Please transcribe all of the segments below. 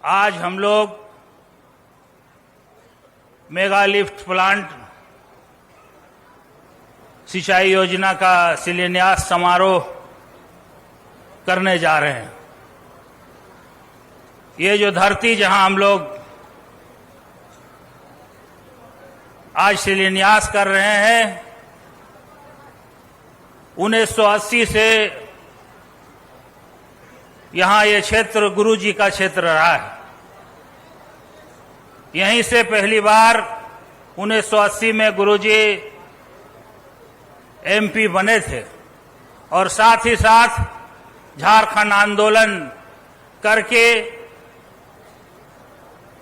आज हम लोग मेगा लिफ्ट प्लांट सिंचाई योजना का शिलान्यास समारोह करने जा रहे हैं। ये जो धरती जहां हम लोग आज शिलान्यास कर रहे हैं, 1980 से यहां ये क्षेत्र गुरु जी का क्षेत्र रहा है। यहीं से पहली बार 1980 में गुरु जी एमपी बने थे और साथ ही साथ झारखंड आंदोलन करके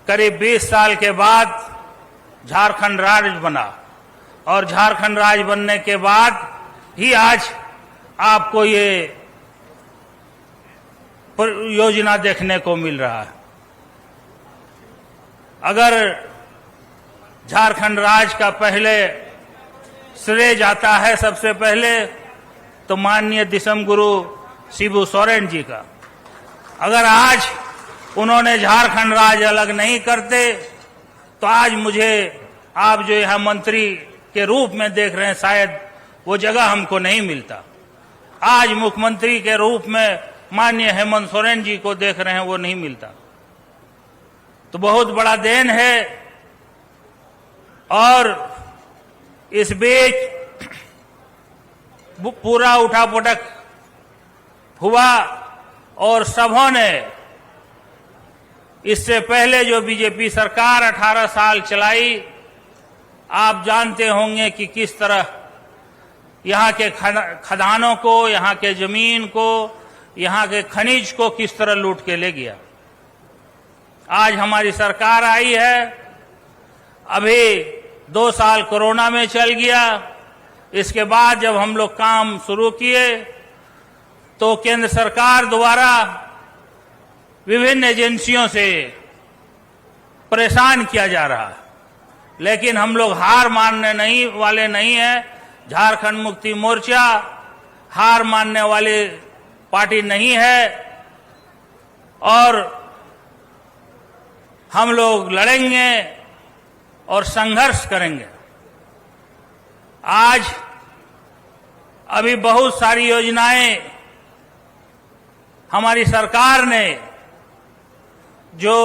करीब 20 साल के बाद झारखंड राज्य बना और झारखंड राज्य बनने के बाद ही आज आपको ये योजना देखने को मिल रहा है। अगर झारखंड राज्य का पहले श्रेय जाता है सबसे पहले तो माननीय दिसम गुरु शिबू सोरेन जी का। अगर आज उन्होंने झारखंड राज्य अलग नहीं करते तो आज मुझे आप जो यहां मंत्री के रूप में देख रहे हैं, शायद वो जगह हमको नहीं मिलता। आज मुख्यमंत्री के रूप में माननीय हेमंत सोरेन जी को देख रहे हैं, वो नहीं मिलता। तो बहुत बड़ा देन है। और इस बीच पूरा उठापटक हुआ और सबों ने इससे पहले जो बीजेपी सरकार 18 साल चलाई, आप जानते होंगे कि किस तरह यहां के खदानों को, यहां के जमीन को, यहां के खनिज को किस तरह लूट के ले गया। आज हमारी सरकार आई है, अभी 2 साल कोरोना में चल गया। इसके बाद जब हम लोग काम शुरू किए तो केंद्र सरकार द्वारा विभिन्न एजेंसियों से परेशान किया जा रहा है, लेकिन हम लोग हार मानने वाले नहीं हैं। झारखंड मुक्ति मोर्चा हार मानने वाली पार्टी नहीं है और हम लोग लड़ेंगे और संघर्ष करेंगे। आज अभी बहुत सारी योजनाएं हमारी सरकार ने, जो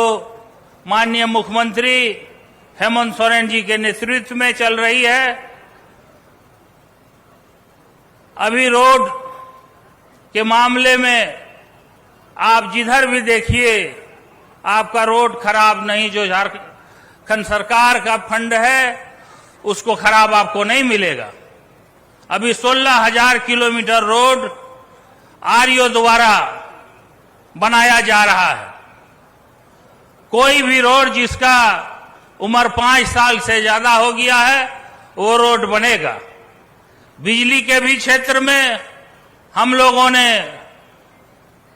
माननीय मुख्यमंत्री हेमंत सोरेन जी के नेतृत्व में चल रही है, अभी रोड के मामले में आप जिधर भी देखिए आपका रोड खराब नहीं। जो झारखंड सरकार का फंड है उसको खराब आपको नहीं मिलेगा। अभी 16,000 किलोमीटर रोड आरईओ द्वारा बनाया जा रहा है। कोई भी रोड जिसका उम्र 5 साल से ज्यादा हो गया है वो रोड बनेगा। बिजली के भी क्षेत्र में हम लोगों ने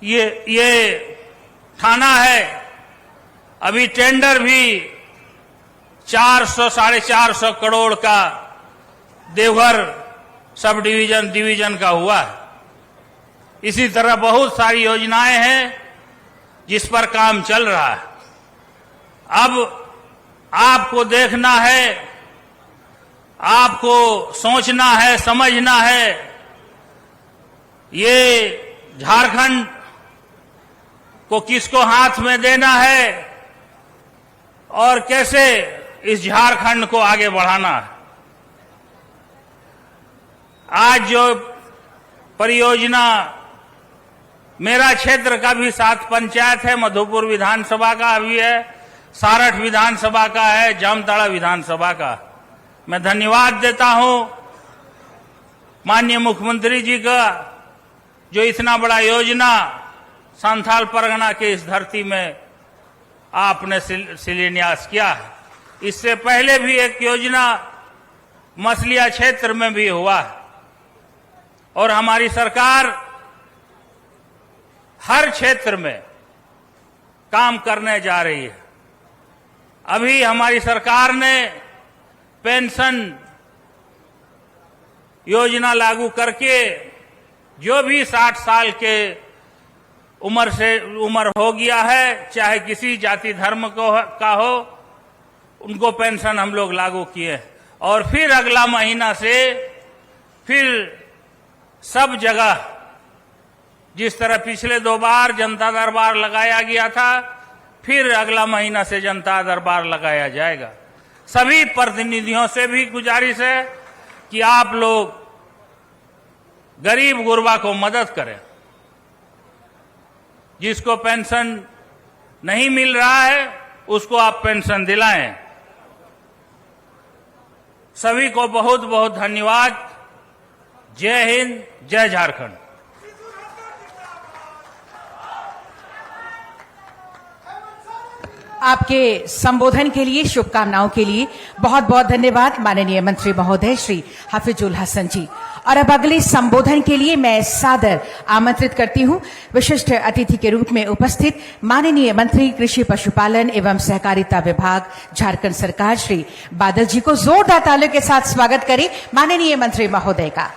ये ठाना है। अभी टेंडर भी 400-450 करोड़ का देवघर सब डिवीजन का हुआ है। इसी तरह बहुत सारी योजनाएं हैं जिस पर काम चल रहा है। अब आपको देखना है, आपको सोचना है, समझना है, ये झारखंड को किसको हाथ में देना है और कैसे इस झारखंड को आगे बढ़ाना है। आज जो परियोजना मेरा क्षेत्र का भी 7 पंचायत है, मधुपुर विधानसभा का भी है, सारठ विधानसभा का है, जामताड़ा विधानसभा का, मैं धन्यवाद देता हूं माननीय मुख्यमंत्री जी का, जो इतना बड़ा योजना संथाल परगना के इस धरती में आपने शिलान्यास किया है। इससे पहले भी एक योजना मछलिया क्षेत्र में भी हुआ है और हमारी सरकार हर क्षेत्र में काम करने जा रही है। अभी हमारी सरकार ने पेंशन योजना लागू करके जो भी 60 साल के उम्र हो गया है, चाहे किसी जाति धर्म का हो, उनको पेंशन हम लोग लागू किए। और फिर अगला महीना से फिर सब जगह जिस तरह पिछले 2 बार जनता दरबार लगाया गया था, फिर अगला महीना से जनता दरबार लगाया जाएगा। सभी प्रतिनिधियों से भी गुजारिश है कि आप लोग गरीब गुरबा को मदद करें। जिसको पेंशन नहीं मिल रहा है उसको आप पेंशन दिलाएं। सभी को बहुत बहुत धन्यवाद। जय हिंद, जय झारखंड। आपके संबोधन के लिए, शुभकामनाओं के लिए बहुत बहुत धन्यवाद माननीय मंत्री महोदय श्री हाफिजुल हसन जी। और अब अगले संबोधन के लिए मैं सादर आमंत्रित करती हूं विशिष्ट अतिथि के रूप में उपस्थित माननीय मंत्री कृषि पशुपालन एवं सहकारिता विभाग झारखंड सरकार श्री बादल जी को। जोरदार तालियों के साथ स्वागत करें माननीय मंत्री महोदय का।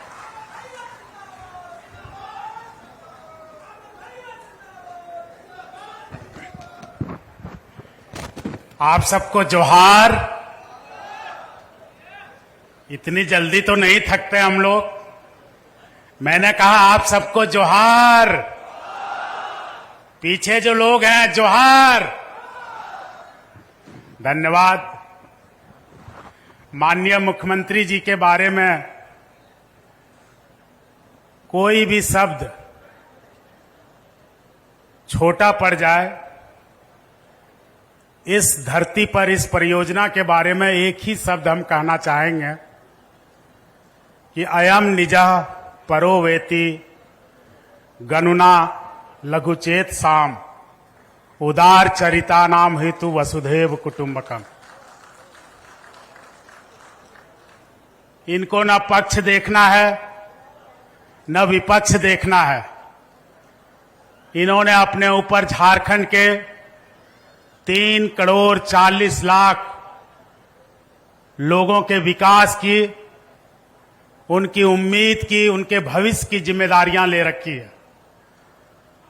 आप सबको जोहार। इतनी जल्दी तो नहीं थकते हम लोग। मैंने कहा आप सबको जोहार। पीछे जो लोग हैं जोहार। धन्यवाद। माननीय मुख्यमंत्री जी के बारे में कोई भी शब्द छोटा पड़ जाए, इस धरती पर इस परियोजना के बारे में एक ही शब्द हम कहना चाहेंगे कि अयम निजः परो वेति गनुना लघुचेत साम उदार चरिता नाम हेतु वसुधैव कुटुंबकम। इनको न पक्ष देखना है न विपक्ष देखना है। इन्होंने अपने ऊपर झारखंड के 3 करोड़ 40 लाख लोगों के विकास की, उनकी उम्मीद की, उनके भविष्य की जिम्मेदारियां ले रखी है।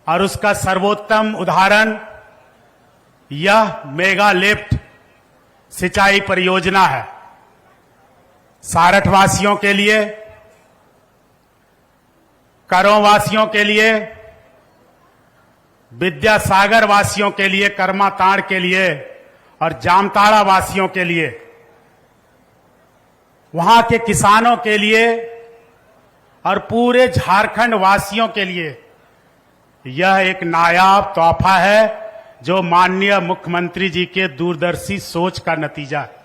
और उसका सर्वोत्तम उदाहरण यह मेगा लिफ्ट सिंचाई परियोजना है। सारठ वासियों के लिए, करों वासियों के लिए, विद्यासागर वासियों के लिए, कर्माताड़ के लिए और जामताड़ा वासियों के लिए, वहां के किसानों के लिए और पूरे झारखंड वासियों के लिए यह एक नायाब तोहफा है जो माननीय मुख्यमंत्री जी के दूरदर्शी सोच का नतीजा है।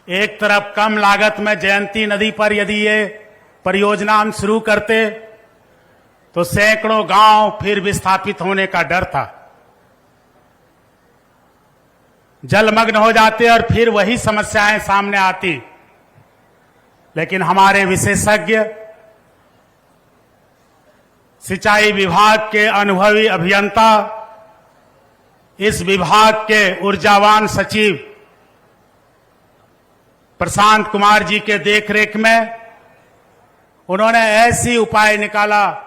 एक तरफ कम लागत में जयंती नदी पर यदि ये परियोजना हम शुरू करते तो सैकड़ों गांव फिर विस्थापित होने का डर था, जलमग्न हो जाते और फिर वही समस्याएं सामने आती। लेकिन हमारे विशेषज्ञ, सिंचाई विभाग के अनुभवी अभियंता, इस विभाग के ऊर्जावान सचिव प्रशांत कुमार जी के देखरेख में उन्होंने ऐसी उपाय निकाला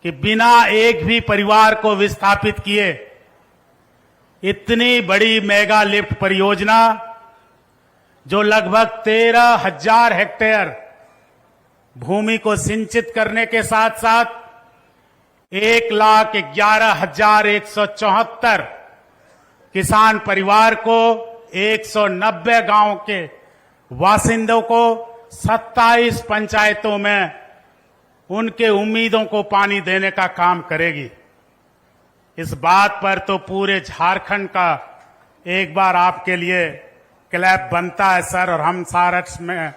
कि बिना एक भी परिवार को विस्थापित किए इतनी बड़ी मेगा लिफ्ट परियोजना जो लगभग 13,000 हेक्टेयर भूमि को सिंचित करने के साथ साथ 1,11,174 किसान परिवार को, 190 गांव के बासिंदों को, 27 पंचायतों में उनके उम्मीदों को पानी देने का काम करेगी। इस बात पर तो पूरे झारखंड का एक बार आपके लिए क्लैप बनता है सर। और हम सारठ में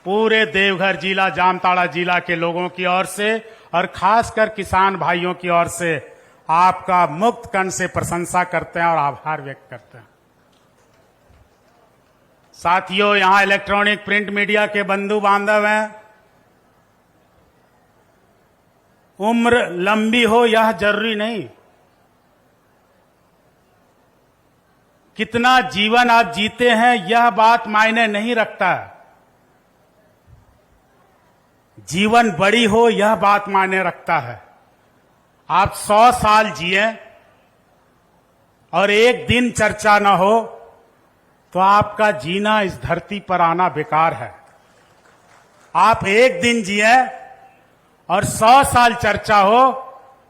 पूरे देवघर जिला, जामताड़ा जिला के लोगों की ओर से और खासकर किसान भाइयों की ओर से आपका मुक्त कंठ से प्रशंसा करते हैं और आभार व्यक्त करते हैं। साथियों, यहां इलेक्ट्रॉनिक प्रिंट मीडिया के बंधु बांधव हैं। उम्र लंबी हो यह जरूरी नहीं, कितना जीवन आप जीते हैं यह बात मायने नहीं रखता। जीवन बड़ी हो यह बात मायने रखता है। आप 100 साल जिए और एक दिन चर्चा न हो तो आपका जीना इस धरती पर आना बेकार है। आप एक दिन जिए और 100 साल चर्चा हो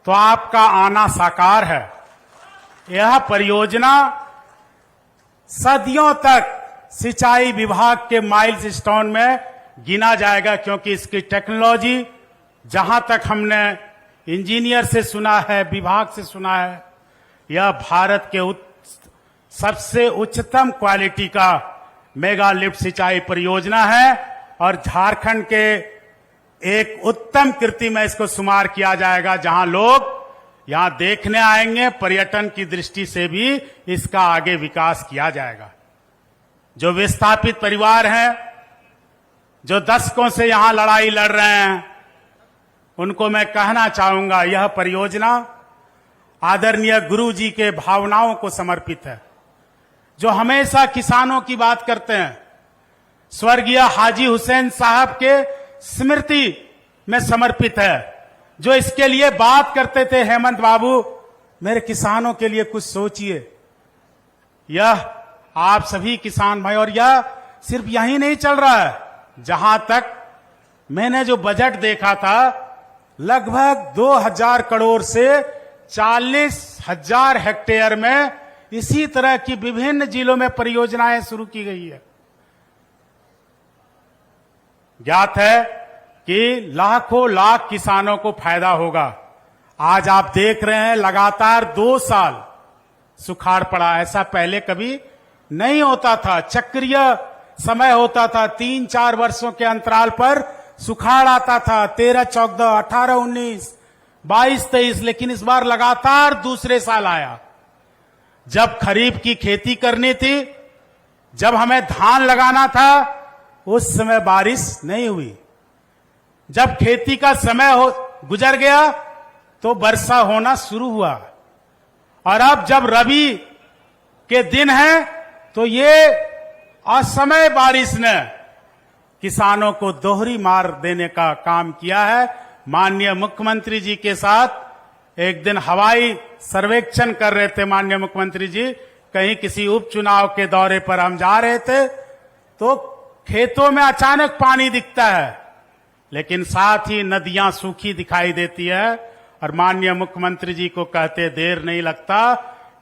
तो आपका आना साकार है। यह परियोजना सदियों तक सिंचाई विभाग के माइलस्टोन में गिना जाएगा, क्योंकि इसकी टेक्नोलॉजी, जहां तक हमने इंजीनियर से सुना है, विभाग से सुना है, यह भारत के सबसे उच्चतम क्वालिटी का मेगा लिफ्ट सिंचाई परियोजना है और झारखंड के एक उत्तम कृति में इसको शुमार किया जाएगा, जहां लोग यहां देखने आएंगे। पर्यटन की दृष्टि से भी इसका आगे विकास किया जाएगा। जो विस्थापित परिवार हैं, जो दशकों से यहां लड़ाई लड़ रहे हैं, उनको मैं कहना चाहूंगा, यह परियोजना आदरणीय गुरु जी के भावनाओं को समर्पित है, जो हमेशा किसानों की बात करते हैं। स्वर्गीय हाजी हुसैन साहब के स्मृति में समर्पित है, जो इसके लिए बात करते थे, हेमंत बाबू मेरे किसानों के लिए कुछ सोचिए। यह आप सभी किसान भाई, और यह सिर्फ यही नहीं चल रहा है। जहां तक मैंने जो बजट देखा था, लगभग 2000 करोड़ से 40,000 हेक्टेयर में इसी तरह की विभिन्न जिलों में परियोजनाएं शुरू की गई है। ज्ञात है कि लाखों लाख किसानों को फायदा होगा। आज आप देख रहे हैं लगातार 2 साल सुखाड़ पड़ा, ऐसा पहले कभी नहीं होता था। चक्रीय समय होता था, 3-4 वर्षों के अंतराल पर सुखाड़ आता था, 13, 14, 18, 19, 22, 23, लेकिन इस बार लगातार दूसरे साल आया। जब खरीफ की खेती करनी थी, जब हमें धान लगाना था, उस समय बारिश नहीं हुई। जब खेती का समय गुजर गया तो वर्षा होना शुरू हुआ, और अब जब रबी के दिन हैं तो ये असमय बारिश ने किसानों को दोहरी मार देने का काम किया है। माननीय मुख्यमंत्री जी के साथ एक दिन हवाई सर्वेक्षण कर रहे थे माननीय मुख्यमंत्री जी, कहीं किसी उपचुनाव के दौरे पर हम जा रहे थे, तो खेतों में अचानक पानी दिखता है, लेकिन साथ ही नदियां सूखी दिखाई देती है। और माननीय मुख्यमंत्री जी को कहते देर नहीं लगता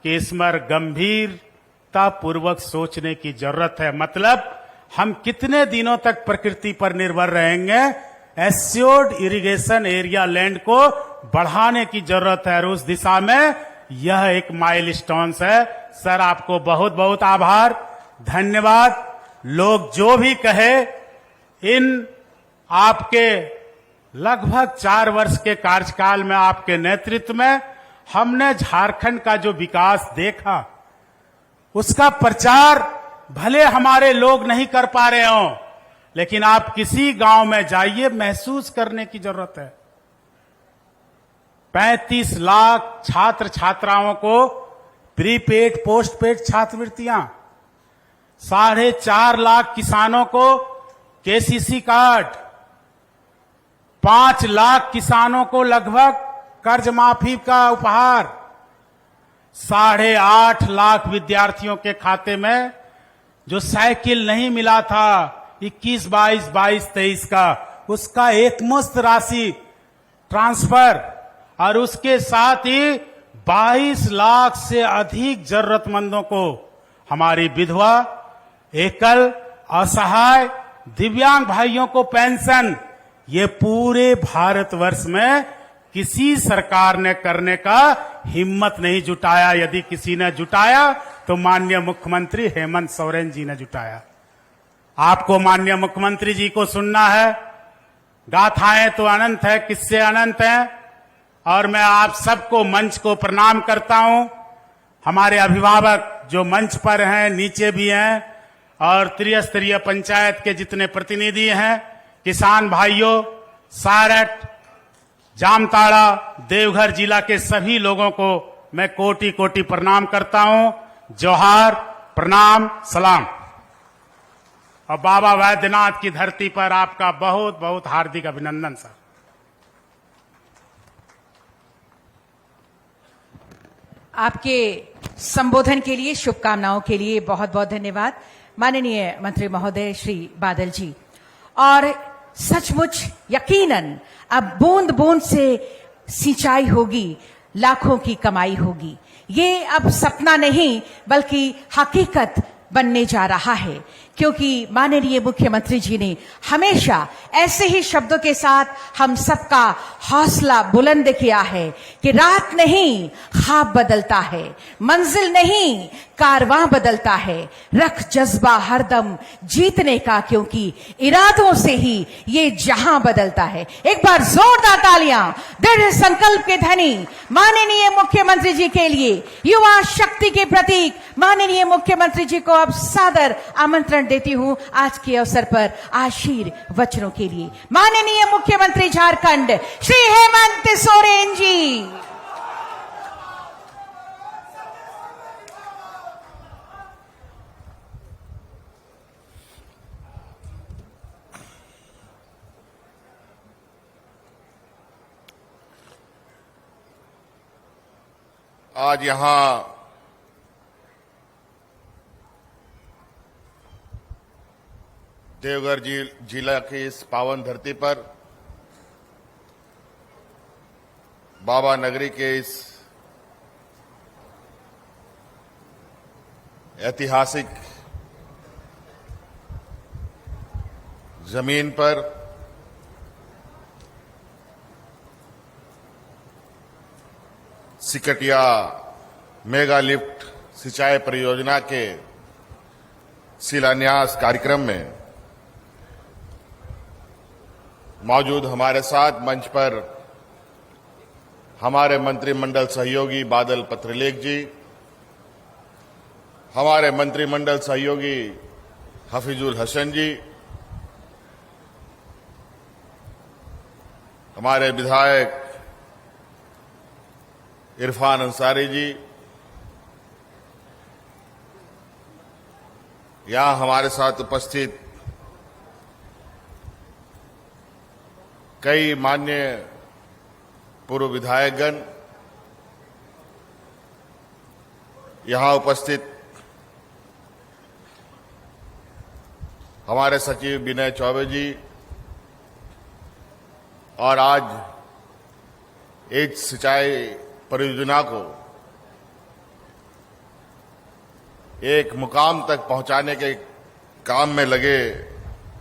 कि इस पर गंभीरता पूर्वक सोचने की जरूरत है। मतलब हम कितने दिनों तक प्रकृति पर निर्भर रहेंगे। एस्योर्ड इरिगेशन एरिया लैंड को बढ़ाने की जरूरत है, और उस दिशा में यह एक माइलस्टोन है। सर, आपको बहुत बहुत आभार, धन्यवाद। लोग जो भी कहे, इन आपके लगभग 4 वर्ष के कार्यकाल में, आपके नेतृत्व में हमने झारखंड का जो विकास देखा, उसका प्रचार भले हमारे लोग नहीं कर पा रहे हों, लेकिन आप किसी गांव में जाइए, महसूस करने की जरूरत है। 35 लाख छात्र छात्राओं को प्रीपेड पोस्टपेड छात्रवृत्तियां, 4.5 लाख किसानों को केसीसी कार्ड, 5 लाख किसानों को लगभग कर्ज माफी का उपहार, 8.5 लाख विद्यार्थियों के खाते में जो साइकिल नहीं मिला था 21, 22, 23 का, उसका एकमुश्त राशि ट्रांसफर, और उसके साथ ही 22 लाख से अधिक जरूरतमंदों को, हमारी विधवा, एकल, असहाय, दिव्यांग भाइयों को पेंशन, ये पूरे भारतवर्ष में किसी सरकार ने करने का हिम्मत नहीं जुटाया। यदि किसी ने जुटाया तो माननीय मुख्यमंत्री हेमंत सोरेन जी ने जुटाया। आपको माननीय मुख्यमंत्री जी को सुनना है। गाथाएं तो अनंत है, किस्से अनंत हैं, और मैं आप सबको मंच को प्रणाम करता हूं। हमारे अभिभावक जो मंच पर हैं, नीचे भी हैं, और त्रिस्तरीय पंचायत के जितने प्रतिनिधि हैं, किसान भाइयों, सारठ, जामताड़ा, देवघर जिला के सभी लोगों को मैं कोटि कोटि प्रणाम करता हूं। जोहार, प्रणाम, सलाम। और बाबा वैद्यनाथ की धरती पर आपका बहुत बहुत हार्दिक अभिनंदन सर। आपके संबोधन के लिए, शुभकामनाओं के लिए बहुत बहुत धन्यवाद माननीय मंत्री महोदय श्री बादल जी। और सचमुच यकीनन अब बूंद बूंद से सिंचाई होगी, लाखों की कमाई होगी। ये अब सपना नहीं बल्कि हकीकत बनने जा रहा है, क्योंकि माननीय मुख्यमंत्री जी ने हमेशा ऐसे ही शब्दों के साथ हम सबका हौसला बुलंद किया है कि रात नहीं ख्वाब बदलता है, मंजिल नहीं कारवां बदलता है। रख जज्बा हरदम जीतने का, क्योंकि इरादों से ही ये जहां बदलता है। एक बार जोरदार तालियां दृढ़ संकल्प के धनी माननीय मुख्यमंत्री जी के लिए, युवा शक्ति के प्रतीक माननीय मुख्यमंत्री जी को अब सादर आमंत्रण देती हूं आज के अवसर पर आशीर्वचनों के लिए। माननीय मुख्यमंत्री झारखंड श्री हेमंत सोरेन जी। आज यहां देवघर जिला की इस पावन धरती पर बाबा नगरी के इस ऐतिहासिक जमीन पर सिकटिया मेगा लिफ्ट सिंचाई परियोजना के शिलान्यास कार्यक्रम में मौजूद हमारे साथ मंच पर हमारे मंत्रिमंडल सहयोगी बादल पत्रलेख जी, हमारे मंत्रिमंडल सहयोगी हफीजुल हसन जी, हमारे विधायक इरफान अंसारी जी, यहां हमारे साथ उपस्थित कई मान्य पूर्व विधायकगण, यहां उपस्थित हमारे सचिव विनय चौबे जी, और आज एक सिंचाई परियोजना को एक मुकाम तक पहुंचाने के काम में लगे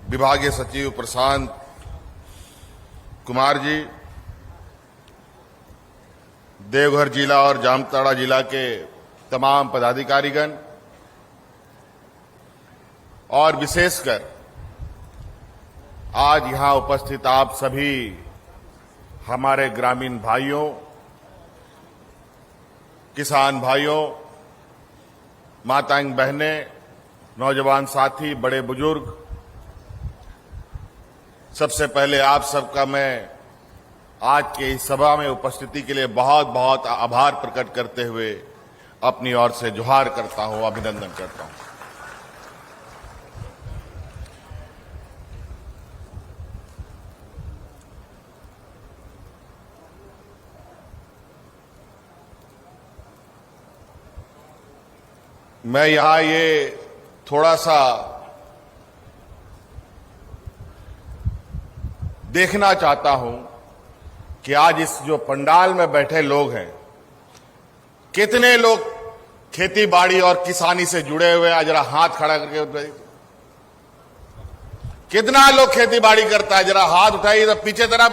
विभागीय सचिव प्रशांत कुमार जी, देवघर जिला और जामताड़ा जिला के तमाम पदाधिकारीगण, और विशेषकर आज यहां उपस्थित आप सभी हमारे ग्रामीण भाइयों, किसान भाइयों, माताएं बहनें, नौजवान साथी, बड़े बुजुर्ग, सबसे पहले आप सबका मैं आज के इस सभा में उपस्थिति के लिए बहुत बहुत आभार प्रकट करते हुए अपनी ओर से जोहार करता हूं, अभिनंदन करता हूं। मैं यहां ये थोड़ा सा देखना चाहता हूं कि आज इस जो पंडाल में बैठे लोग हैं, कितने लोग खेती बाड़ी और किसानी से जुड़े हुए हैं। जरा हाथ खड़ा करके, कितना लोग खेती बाड़ी करता है, जरा हाथ उठाइए तो पीछे तरफ।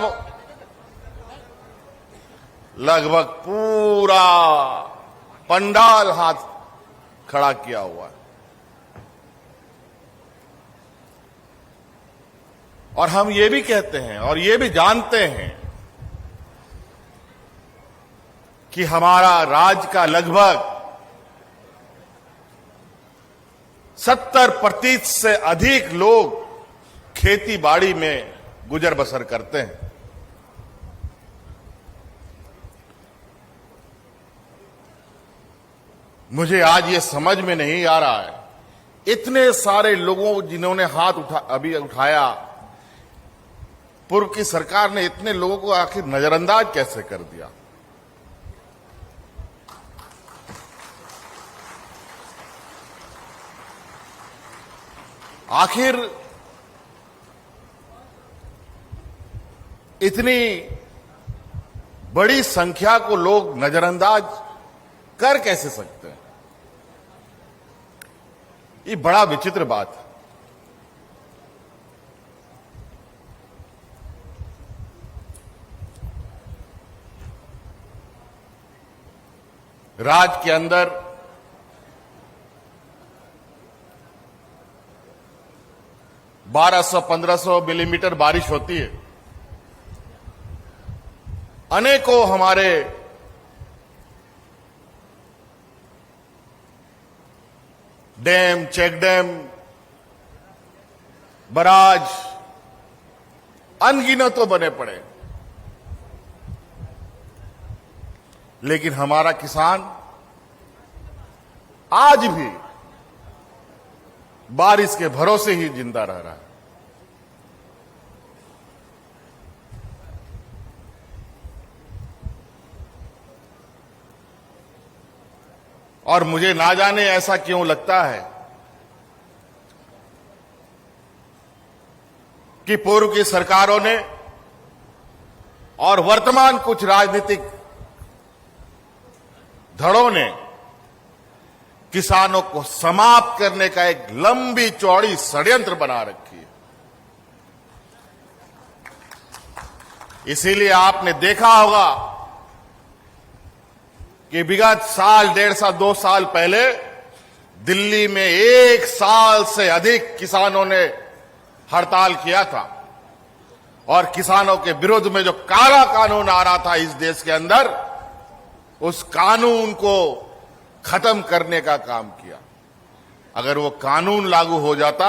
लगभग पूरा पंडाल हाथ खड़ा किया हुआ है। और हम ये भी कहते हैं और ये भी जानते हैं कि हमारा राज्य का लगभग 70% से अधिक लोग खेती बाड़ी में गुजर बसर करते हैं। मुझे आज ये समझ में नहीं आ रहा है, इतने सारे लोगों जिन्होंने हाथ अभी उठाया, पूर्व की सरकार ने इतने लोगों को आखिर नजरअंदाज कैसे कर दिया। आखिर इतनी बड़ी संख्या को लोग नजरअंदाज कर कैसे सकते हैं? ये बड़ा विचित्र बात है। राज्य के अंदर बारह सौ 1500 मिलीमीटर बारिश होती है। अनेकों हमारे डैम, चेक डैम, बराज अनगिनत बने पड़े, लेकिन हमारा किसान आज भी बारिश के भरोसे ही जिंदा रह रहा है। और मुझे ना जाने ऐसा क्यों लगता है कि पूर्व की सरकारों ने और वर्तमान कुछ राजनीतिक धड़ों ने किसानों को समाप्त करने का एक लंबी चौड़ी षड्यंत्र बना रखी है। इसीलिए आपने देखा होगा कि विगत साल, 1.5 साल, 2 साल पहले दिल्ली में 1 साल से अधिक किसानों ने हड़ताल किया था और किसानों के विरोध में जो काला कानून आ रहा था इस देश के अंदर, उस कानून को खत्म करने का काम किया। अगर वो कानून लागू हो जाता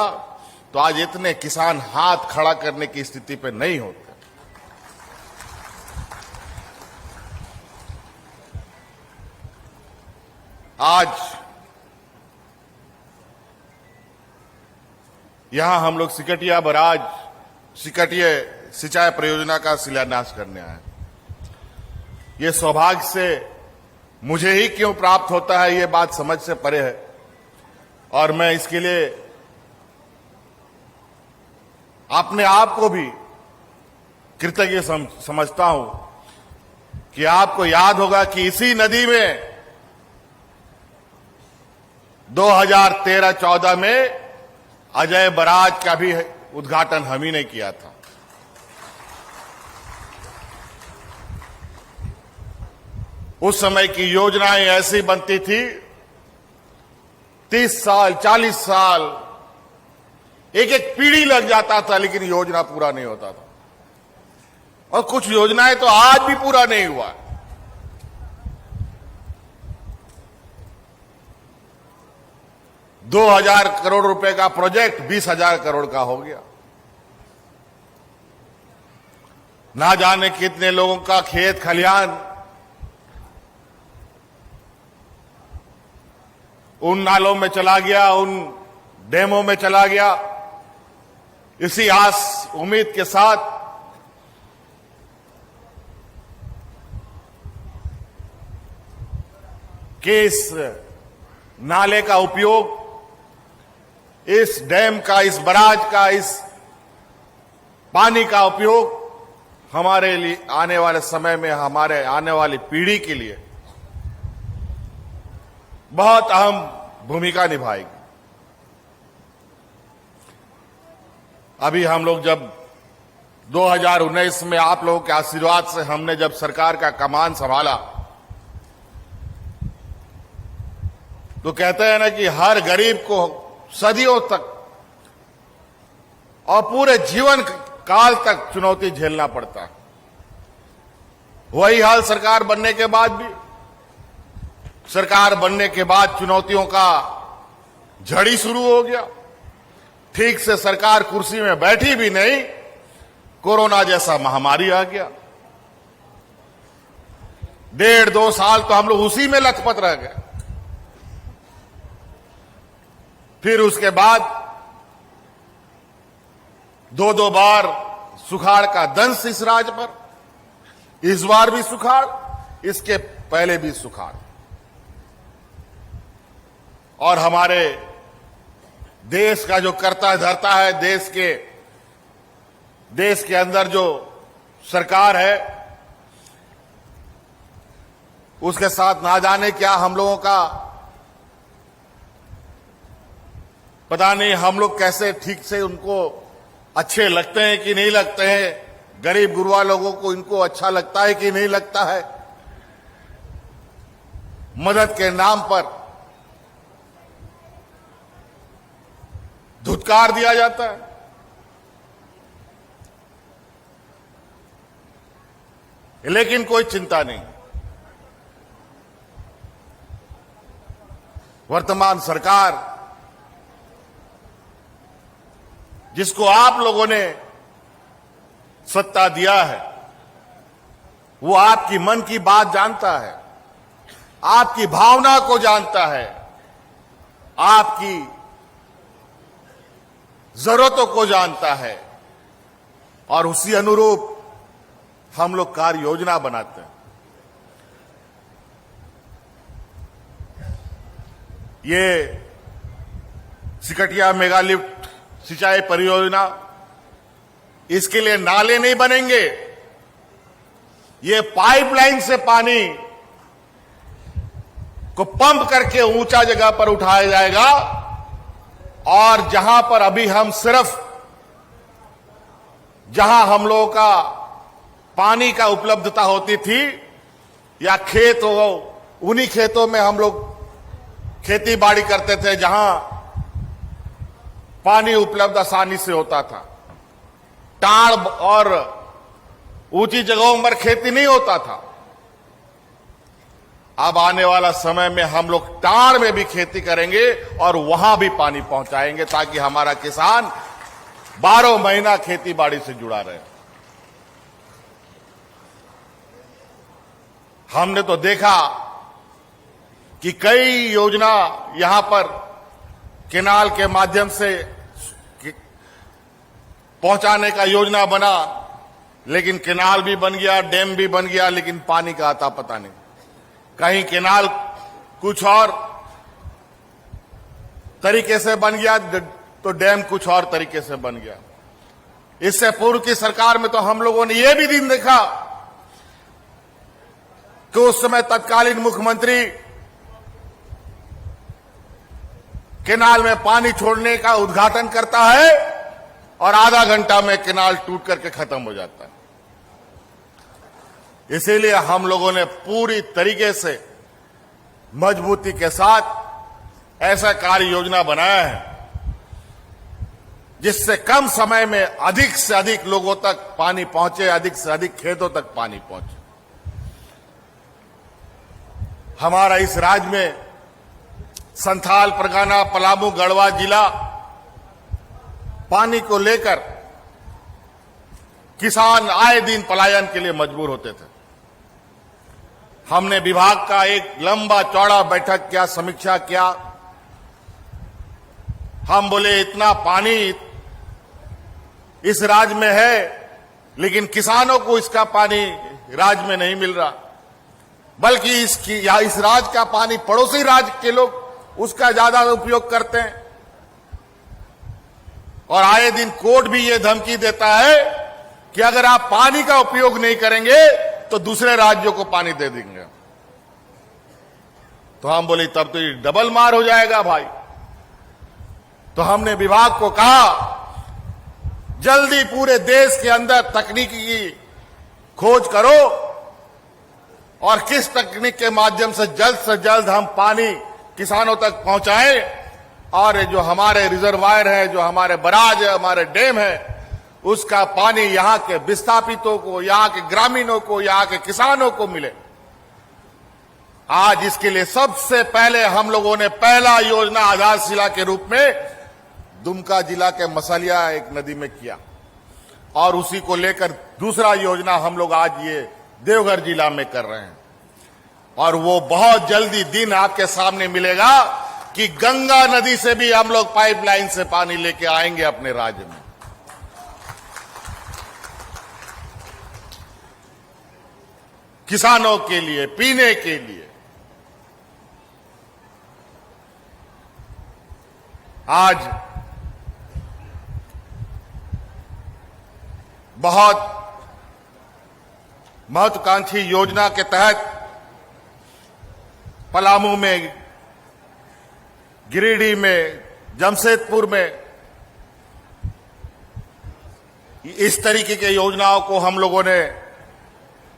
तो आज इतने किसान हाथ खड़ा करने की स्थिति पे नहीं होते। आज यहां हम लोग सिकटिया बराज, सिकटिया सिंचाई परियोजना का शिलान्यास करने आए। ये सौभाग्य से मुझे ही क्यों प्राप्त होता है, ये बात समझ से परे है और मैं इसके लिए अपने आप को भी कृतज्ञ समझता हूं कि आपको याद होगा कि इसी नदी में 2013-14 में अजय बराज का भी उद्घाटन हम ही ने किया था। उस समय की योजनाएं ऐसी बनती थी, 30 साल, 40 साल, एक एक पीढ़ी लग जाता था, लेकिन योजना पूरा नहीं होता था। और कुछ योजनाएं तो आज भी पूरा नहीं हुआ। 2000 करोड़ रुपए का प्रोजेक्ट 20,000 करोड़ का हो गया। ना जाने कितने लोगों का खेत खलिहान उन नालों में चला गया, उन डैमों में चला गया। इसी आस उम्मीद के साथ कि इस नाले का उपयोग, इस डैम का, इस बराज का, इस पानी का उपयोग हमारे लिए आने वाले समय में, हमारे आने वाली पीढ़ी के लिए बहुत अहम भूमिका निभाएगी। अभी हम लोग जब 2019 में आप लोगों के आशीर्वाद से हमने जब सरकार का कमान संभाला, तो कहते हैं ना कि हर गरीब को सदियों तक और पूरे जीवन काल तक चुनौती झेलना पड़ता है। वही हाल सरकार बनने के बाद भी। सरकार बनने के बाद चुनौतियों का झड़ी शुरू हो गया। ठीक से सरकार कुर्सी में बैठी भी नहीं, कोरोना जैसा महामारी आ गया। 1.5-2 साल तो हम लोग उसी में लथपथ रह गए। फिर उसके बाद 2 बार सुखाड़ का दंश इस राज्य पर। इस बार भी सुखाड़, इसके पहले भी सुखाड़। और हमारे देश का जो करता धरता है, देश के अंदर जो सरकार है, उसके साथ ना जाने क्या हम लोगों का पता नहीं, हम लोग कैसे ठीक से उनको अच्छे लगते हैं कि नहीं लगते हैं, गरीब गुरबा लोगों को इनको अच्छा लगता है कि नहीं लगता है। मदद के नाम पर धुतकार दिया जाता है। लेकिन कोई चिंता नहीं, वर्तमान सरकार जिसको आप लोगों ने सत्ता दिया है, वो आपकी मन की बात जानता है, आपकी भावना को जानता है, आपकी जरूरतों को जानता है, और उसी अनुरूप हम लोग कार्य योजना बनाते हैं। ये सिकटिया मेगा लिफ्ट सिंचाई परियोजना, इसके लिए नाले नहीं बनेंगे, ये पाइपलाइन से पानी को पंप करके ऊंचा जगह पर उठाया जाएगा, और जहां पर अभी हम सिर्फ जहां हम लोगों का पानी का उपलब्धता होती थी या खेत हो, उन्हीं खेतों में हम लोग खेती बाड़ी करते थे जहां पानी उपलब्ध आसानी से होता था। टाड़ और ऊंची जगहों पर खेती नहीं होता था। अब आने वाला समय में हम लोग टाड़ में भी खेती करेंगे और वहां भी पानी पहुंचाएंगे, ताकि हमारा किसान 12 महीना खेती बाड़ी से जुड़ा रहे। हमने तो देखा कि कई योजना यहां पर केनाल के माध्यम से पहुंचाने का योजना बना, लेकिन केनाल भी बन गया, डैम भी बन गया, लेकिन पानी का आता पता नहीं। कहीं केनाल कुछ और तरीके से बन गया तो डैम कुछ और तरीके से बन गया। इससे पूर्व की सरकार में तो हम लोगों ने यह भी दिन देखा कि उस समय तत्कालीन मुख्यमंत्री केनाल में पानी छोड़ने का उद्घाटन करता है और आधा घंटा में केनाल टूट करके खत्म हो जाता है। इसीलिए हम लोगों ने पूरी तरीके से मजबूती के साथ ऐसा कार्य योजना बनाया है जिससे कम समय में अधिक से अधिक लोगों तक पानी पहुंचे, अधिक से अधिक खेतों तक पानी पहुंचे। हमारा इस राज्य में संथाल परगना, पलामू, गढ़वा जिला पानी को लेकर किसान आए दिन पलायन के लिए मजबूर होते थे। हमने विभाग का एक लंबा चौड़ा बैठक किया, समीक्षा किया। हम बोले इतना पानी इस राज्य में है, लेकिन किसानों को इसका पानी राज्य में नहीं मिल रहा, बल्कि इस राज्य का पानी पड़ोसी राज्य के लोग उसका ज्यादा उपयोग करते हैं। और आए दिन कोर्ट भी ये धमकी देता है कि अगर आप पानी का उपयोग नहीं करेंगे तो दूसरे राज्यों को पानी दे देंगे। तो हम बोले तब तो ये डबल मार हो जाएगा भाई। तो हमने विभाग को कहा जल्दी पूरे देश के अंदर तकनीकी की खोज करो और किस तकनीक के माध्यम से जल्द हम पानी किसानों तक पहुंचाएं, और जो हमारे रिजर्वायर है, जो हमारे बराज है, हमारे डैम है, उसका पानी यहां के विस्थापितों को, यहां के ग्रामीणों को, यहां के किसानों को मिले। आज इसके लिए सबसे पहले हम लोगों ने पहला योजना आधारशिला के रूप में दुमका जिला के मसलिया एक नदी में किया, और उसी को लेकर दूसरा योजना हम लोग आज ये देवघर जिला में कर रहे हैं। और वो बहुत जल्दी दिन आपके सामने मिलेगा कि गंगा नदी से भी हम लोग पाइपलाइन से पानी लेके आएंगे अपने राज्य में। किसानों के लिए, पीने के लिए। आज बहुत महत्वाकांक्षी योजना के तहत पलामू में, गिरिडीह में, जमशेदपुर में इस तरीके की योजनाओं को हम लोगों ने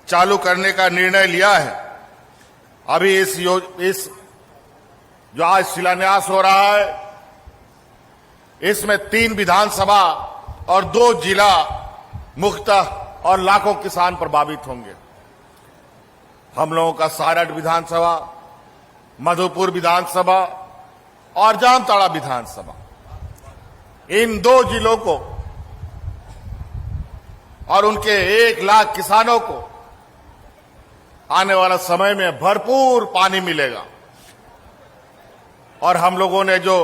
चालू करने का निर्णय लिया है। अभी इस जो आज शिलान्यास हो रहा है, इसमें 3 विधानसभा और 2 जिला मुख्यतः और लाखों किसान प्रभावित होंगे। हम लोगों का सारठ विधानसभा, मधुपुर विधानसभा और जामताड़ा विधानसभा, इन 2 जिलों को और उनके 1 लाख किसानों को आने वाला समय में भरपूर पानी मिलेगा। और हम लोगों ने जो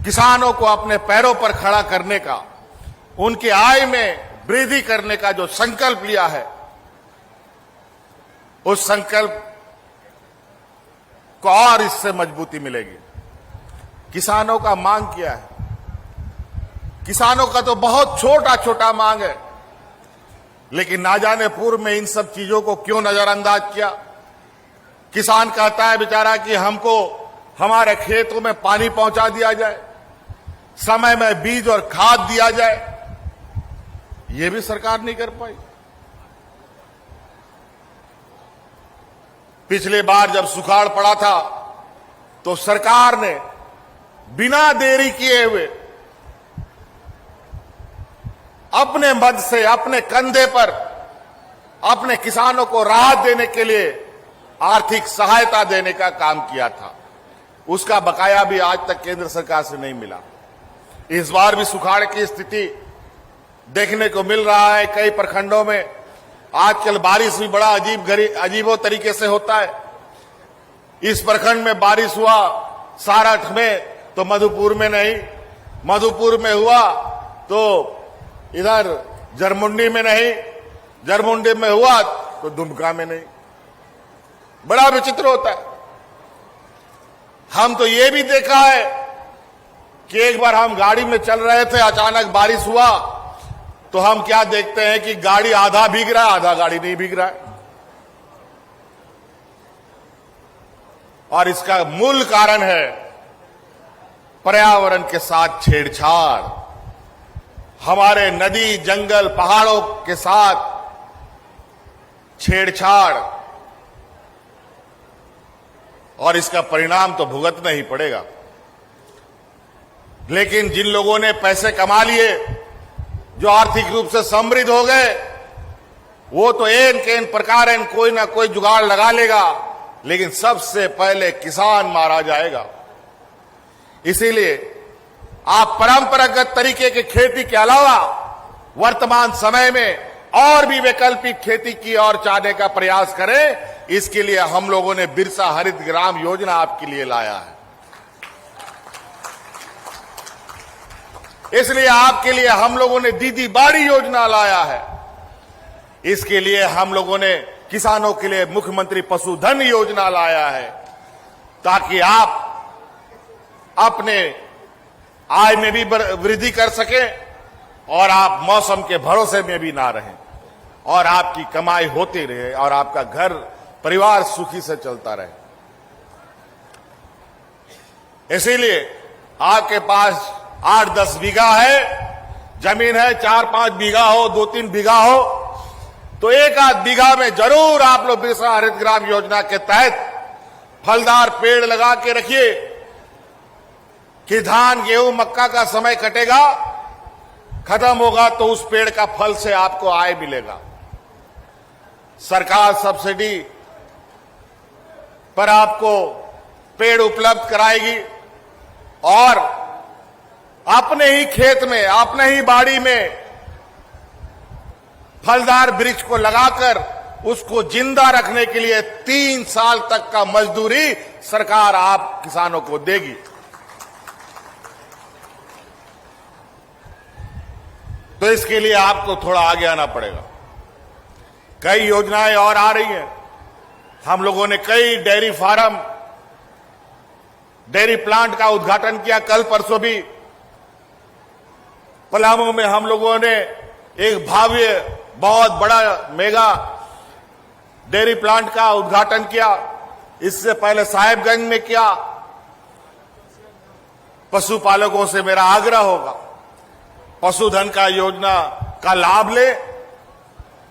किसानों को अपने पैरों पर खड़ा करने का, उनकी आय में वृद्धि करने का जो संकल्प लिया है, उस संकल्प को और इससे मजबूती मिलेगी। किसानों का मांग क्या है? किसानों का तो बहुत छोटा छोटा मांग है, लेकिन ना जाने पूर्व में इन सब चीजों को क्यों नजरअंदाज किया। किसान कहता है बेचारा कि हमको हमारे खेतों में पानी पहुंचा दिया जाए, समय में बीज और खाद दिया जाए, ये भी सरकार नहीं कर पाई। पिछले बार जब सुखाड़ पड़ा था तो सरकार ने बिना देरी किए हुए अपने मद से, अपने कंधे पर अपने किसानों को राहत देने के लिए आर्थिक सहायता देने का काम किया था। उसका बकाया भी आज तक केंद्र सरकार से नहीं मिला। इस बार भी सुखाड़ की स्थिति देखने को मिल रहा है कई प्रखंडों में। आजकल बारिश भी बड़ा अजीबो तरीके से होता है। इस प्रखंड में बारिश हुआ सारठ में तो मधुपुर में नहीं, मधुपुर में हुआ तो इधर जरमुंडी में नहीं, जरमुंडी में हुआ तो दुमका में नहीं। बड़ा विचित्र होता है। हम तो ये भी देखा है कि एक बार हम गाड़ी में चल रहे थे, अचानक बारिश हुआ तो हम क्या देखते हैं कि गाड़ी आधा भीग रहा है, आधा गाड़ी नहीं भीग रहा है। और इसका मूल कारण है पर्यावरण के साथ छेड़छाड़, हमारे नदी, जंगल, पहाड़ों के साथ छेड़छाड़, और इसका परिणाम तो भुगतना ही पड़ेगा। लेकिन जिन लोगों ने पैसे कमा लिए, जो आर्थिक रूप से समृद्ध हो गए, वो तो एन प्रकार कोई ना कोई जुगाड़ लगा लेगा, लेकिन सबसे पहले किसान मारा जाएगा। इसीलिए आप परंपरागत तरीके की खेती के अलावा वर्तमान समय में और भी वैकल्पिक खेती की ओर जाने का प्रयास करें। इसके लिए हम लोगों ने बिरसा हरित ग्राम योजना आपके लिए लाया है। इसलिए आपके लिए हम लोगों ने दीदी बाड़ी योजना लाया है। इसके लिए हम लोगों ने किसानों के लिए मुख्यमंत्री पशुधन योजना लाया है, ताकि आप अपने आय में भी वृद्धि कर सकें और आप मौसम के भरोसे में भी ना रहें, और आपकी कमाई होती रहे और आपका घर परिवार सुखी से चलता रहे। इसीलिए आपके पास 8-10 बीघा है जमीन है, 4-5 बीघा हो, 2-3 बीघा हो, तो 1-8 बीघा में जरूर आप लोग बिरसा हरित ग्राम योजना के तहत फलदार पेड़ लगा के रखिए कि धान, गेहूं, मक्का का समय कटेगा, खत्म होगा तो उस पेड़ का फल से आपको आय मिलेगा। सरकार सब्सिडी पर आपको पेड़ उपलब्ध कराएगी और अपने ही खेत में, अपने ही बाड़ी में फलदार वृक्ष को लगाकर उसको जिंदा रखने के लिए 3 साल तक का मजदूरी सरकार आप किसानों को देगी। तो इसके लिए आपको थोड़ा आगे आना पड़ेगा। कई योजनाएं और आ रही हैं। हम लोगों ने कई डेयरी फार्म, डेयरी प्लांट का उद्घाटन किया कल परसों भी। पलामू में हम लोगों ने एक भव्य बहुत बड़ा मेगा डेयरी प्लांट का उद्घाटन किया। इससे पहले साहेबगंज में किया। पशुपालकों से मेरा आग्रह होगा, पशुधन का योजना का लाभ ले।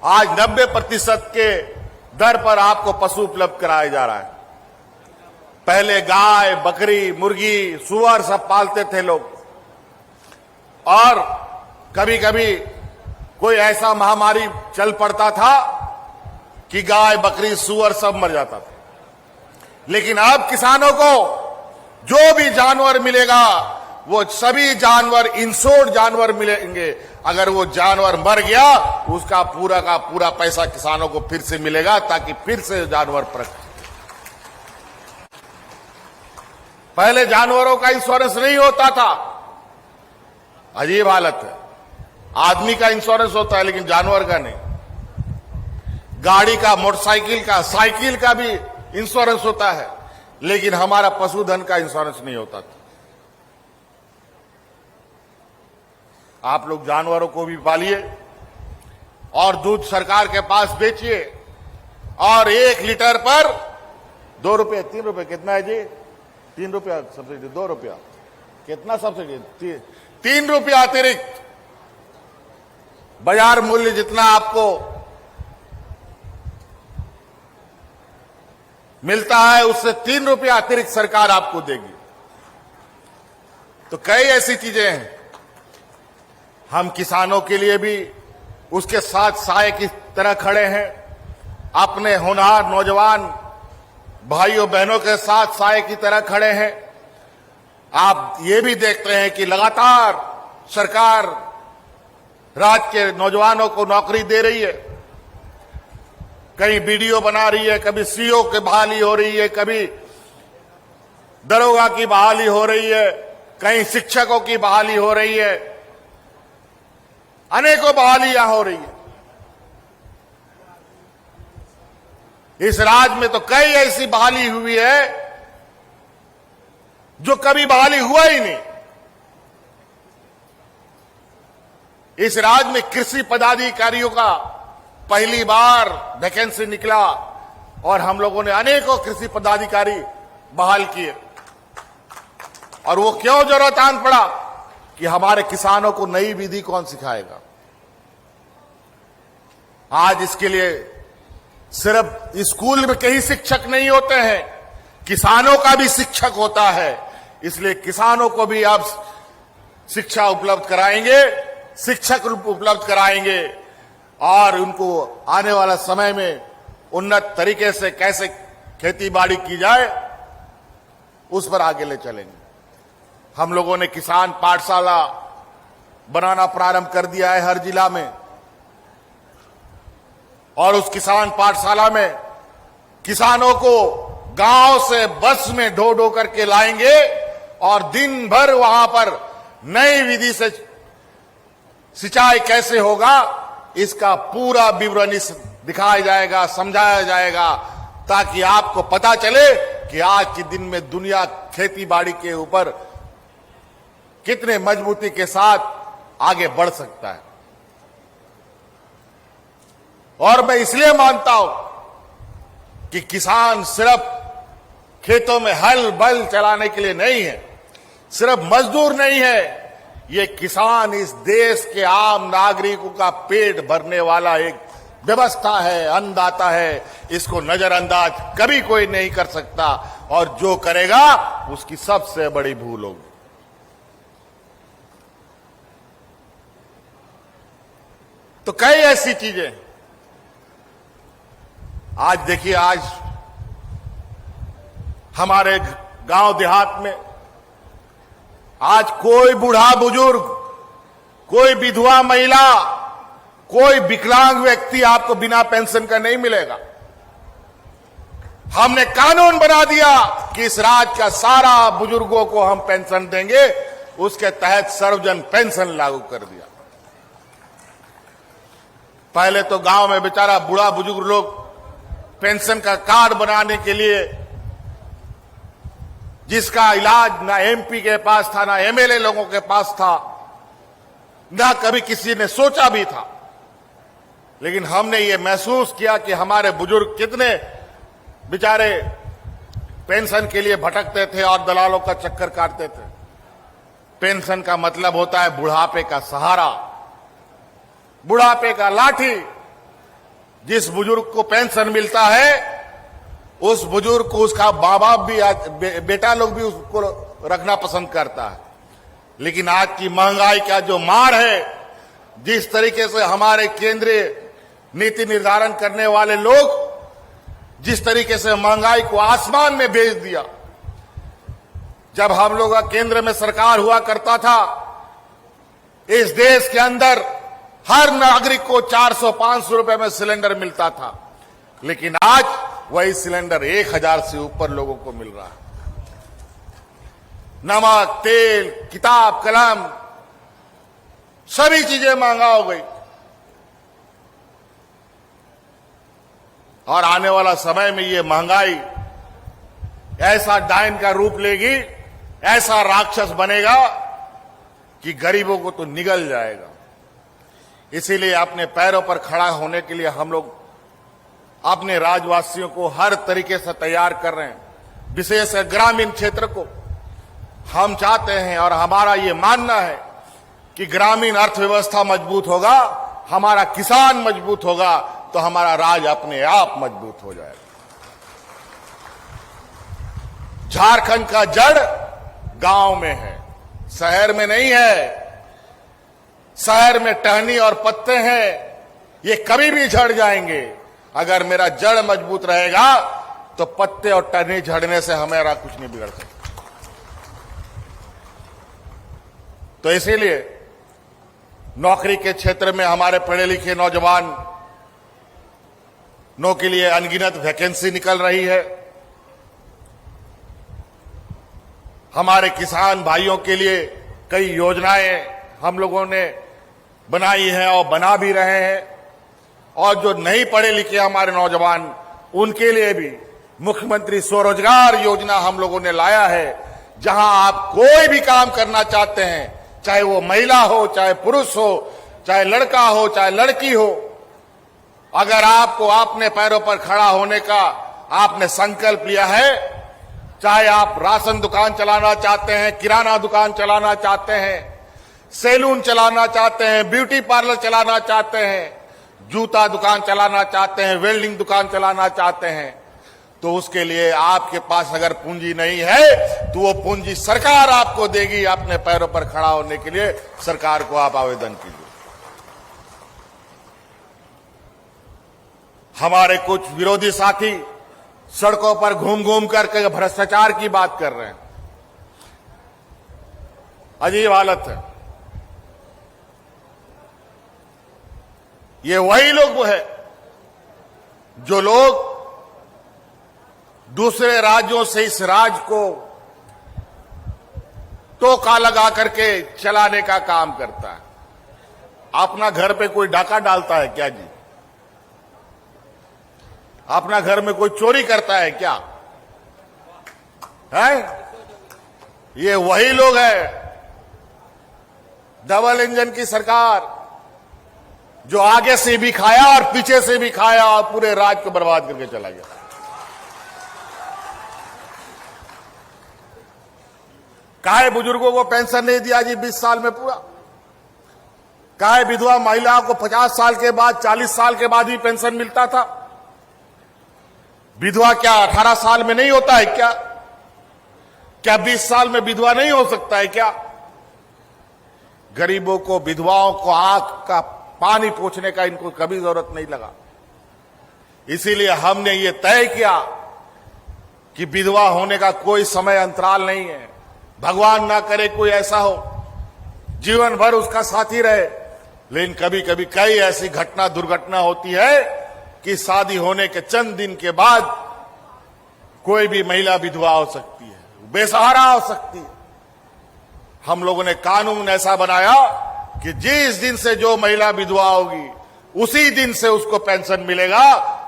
आज 90% के दर पर आपको पशु उपलब्ध कराया जा रहा है। पहले गाय, बकरी, मुर्गी, सुअर सब पालते थे लोग, और कभी कभी कोई ऐसा महामारी चल पड़ता था कि गाय, बकरी, सुअर सब मर जाता था। लेकिन अब किसानों को जो भी जानवर मिलेगा वो सभी जानवर इंश्योर्ड जानवर मिलेंगे। अगर वो जानवर मर गया उसका पूरा का पूरा पैसा किसानों को फिर से मिलेगा, ताकि फिर से जानवर पर। पहले जानवरों का इंश्योरेंस नहीं होता था। अजीब हालत है। आदमी का इंश्योरेंस होता है लेकिन जानवर का नहीं। गाड़ी का, मोटरसाइकिल का, साइकिल का भी इंश्योरेंस होता है, लेकिन हमारा पशुधन का इंश्योरेंस नहीं होता था। आप लोग जानवरों को भी पालिए और दूध सरकार के पास बेचिए, और 1 लीटर पर 2 रुपये, 3 रुपये, कितना है जी? 3 रुपया सब्सिडी, 2 रुपया, कितना सब्सिडी? 3 रुपया अतिरिक्त। बाजार मूल्य जितना आपको मिलता है उससे 3 रुपया अतिरिक्त सरकार आपको देगी। तो कई ऐसी चीजें हैं। हम किसानों के लिए भी उसके साथ साए की तरह खड़े हैं। अपने होनहार नौजवान भाइयों बहनों के साथ साए की तरह खड़े हैं। आप ये भी देखते हैं कि लगातार सरकार राज्य के नौजवानों को नौकरी दे रही है। कहीं बीडीओ बना रही है, कभी सीओ की बहाली हो रही है, कभी दरोगा की बहाली हो रही है, कहीं शिक्षकों की बहाली हो रही है, अनेकों बहालियां हो रही है। इस राज्य में तो कई ऐसी बहाली हुई है जो कभी बहाली हुआ ही नहीं। इस राज्य में कृषि पदाधिकारियों का पहली बार वैकेंसी निकला और हम लोगों ने अनेकों कृषि पदाधिकारी बहाल किए। और वो क्यों जरूरत आन पड़ा कि हमारे किसानों को नई विधि कौन सिखाएगा। आज इसके लिए सिर्फ स्कूल में कई शिक्षक नहीं होते हैं, किसानों का भी शिक्षक होता है। इसलिए किसानों को भी अब शिक्षा उपलब्ध कराएंगे, शिक्षक उपलब्ध कराएंगे, और उनको आने वाला समय में उन्नत तरीके से कैसे खेती बाड़ी की जाए उस पर आगे ले चलेंगे। हम लोगों ने किसान पाठशाला बनाना प्रारंभ कर दिया है हर जिला में, और उस किसान पाठशाला में किसानों को गांव से बस में ढो ढो करके लाएंगे और दिन भर वहां पर नई विधि से सिंचाई कैसे होगा इसका पूरा विवरण दिखाया जाएगा, समझाया जाएगा, ताकि आपको पता चले कि आज के दिन में दुनिया खेती बाड़ी के ऊपर कितने मजबूती के साथ आगे बढ़ सकता है। और मैं इसलिए मानता हूं कि किसान सिर्फ खेतों में हल बल चलाने के लिए नहीं है, सिर्फ मजदूर नहीं है, ये किसान इस देश के आम नागरिकों का पेट भरने वाला एक व्यवस्था है, अन्नदाता है। इसको नजरअंदाज कभी कोई नहीं कर सकता, और जो करेगा उसकी सबसे बड़ी भूल होगी। तो कई ऐसी चीजें आज देखिए, आज हमारे गांव देहात में आज कोई बूढ़ा बुजुर्ग, कोई विधवा महिला, कोई विकलांग व्यक्ति आपको बिना पेंशन का नहीं मिलेगा। हमने कानून बना दिया कि इस राज्य का सारा बुजुर्गों को हम पेंशन देंगे, उसके तहत सर्वजन पेंशन लागू कर दिया। पहले तो गांव में बेचारा बूढ़ा बुजुर्ग लोग पेंशन का कार्ड बनाने के लिए, जिसका इलाज ना एमपी के पास था ना एमएलए लोगों के पास था, ना कभी किसी ने सोचा भी था। लेकिन हमने ये महसूस किया कि हमारे बुजुर्ग कितने बेचारे पेंशन के लिए भटकते थे और दलालों का चक्कर काटते थे। पेंशन का मतलब होता है बुढ़ापे का सहारा, बुढ़ापे का लाठी। जिस बुजुर्ग को पेंशन मिलता है उस बुजुर्ग को उसका माँ बाप भी, बेटा लोग भी उसको रखना पसंद करता है। लेकिन आज की महंगाई का जो मार है, जिस तरीके से हमारे केंद्रीय नीति निर्धारण करने वाले लोग जिस तरीके से महंगाई को आसमान में भेज दिया। जब हम लोग का केंद्र में सरकार हुआ करता था, इस देश के अंदर हर नागरिक को 400-500 रुपए में सिलेंडर मिलता था। लेकिन आज वही सिलेंडर 1000 से ऊपर लोगों को मिल रहा है। नमक, तेल, किताब, कलम, सभी चीजें महंगा हो गई। और आने वाला समय में ये महंगाई ऐसा डायन का रूप लेगी, ऐसा राक्षस बनेगा कि गरीबों को तो निगल जाएगा। इसीलिए अपने पैरों पर खड़ा होने के लिए हम लोग अपने राज्यवासियों को हर तरीके से तैयार कर रहे हैं। विशेष ग्रामीण क्षेत्र को हम चाहते हैं और हमारा ये मानना है कि ग्रामीण अर्थव्यवस्था मजबूत होगा, हमारा किसान मजबूत होगा तो हमारा राज्य अपने आप मजबूत हो जाएगा। झारखंड का जड़ गांव में है, शहर में नहीं है। शहर में टहनी और पत्ते हैं, ये कभी भी झड़ जाएंगे। अगर मेरा जड़ मजबूत रहेगा तो पत्ते और टहनी झड़ने से हमारा कुछ नहीं बिगड़ सकता। तो इसीलिए नौकरी के क्षेत्र में हमारे पढ़े लिखे नौजवान के लिए अनगिनत वैकेंसी निकल रही है। हमारे किसान भाइयों के लिए कई योजनाएं हम लोगों ने बनाई हैं और बना भी रहे हैं। और जो नहीं पढ़े लिखे हमारे नौजवान, उनके लिए भी मुख्यमंत्री स्वरोजगार योजना हम लोगों ने लाया है। जहां आप कोई भी काम करना चाहते हैं, चाहे वो महिला हो, चाहे पुरुष हो, चाहे लड़का हो, चाहे लड़की हो, अगर आपको अपने पैरों पर खड़ा होने का आपने संकल्प लिया है, चाहे आप राशन दुकान चलाना चाहते हैं, किराना दुकान चलाना चाहते हैं, सैलून चलाना चाहते हैं, ब्यूटी पार्लर चलाना चाहते हैं, जूता दुकान चलाना चाहते हैं, वेल्डिंग दुकान चलाना चाहते हैं, तो उसके लिए आपके पास अगर पूंजी नहीं है तो वो पूंजी सरकार आपको देगी। अपने पैरों पर खड़ा होने के लिए सरकार को आप आवेदन कीजिए। हमारे कुछ विरोधी साथी सड़कों पर घूम घूम करके भ्रष्टाचार की बात कर रहे हैं। अजीब हालत है। ये वही लोग है जो लोग दूसरे राज्यों से इस राज्य को टोका लगा करके चलाने का काम करता है। अपना घर पे कोई डाका डालता है क्या जी? अपना घर में कोई चोरी करता है क्या? है? ये वही लोग हैं, डबल इंजन की सरकार, जो आगे से भी खाया और पीछे से भी खाया और पूरे राज्य को बर्बाद करके चला गया। काहे बुजुर्गों को पेंशन नहीं दिया जी 20 साल में पूरा? काहे विधवा महिलाओं को 50 साल के बाद, 40 साल के बाद भी पेंशन मिलता था? विधवा क्या 18 साल में नहीं होता है क्या? क्या 20 साल में विधवा नहीं हो सकता है क्या? गरीबों को, विधवाओं को आंख का पानी पोंछने का इनको कभी जरूरत नहीं लगा। इसीलिए हमने ये तय किया कि विधवा होने का कोई समय अंतराल नहीं है। भगवान ना करे कोई ऐसा हो जीवन भर उसका साथी रहे, लेकिन कभी कभी कई ऐसी घटना, दुर्घटना होती है कि शादी होने के चंद दिन के बाद कोई भी महिला विधवा हो सकती है, बेसहारा हो सकती है। हम लोगों ने कानून ऐसा बनाया कि जिस दिन से जो महिला विधवा होगी उसी दिन से उसको पेंशन मिलेगा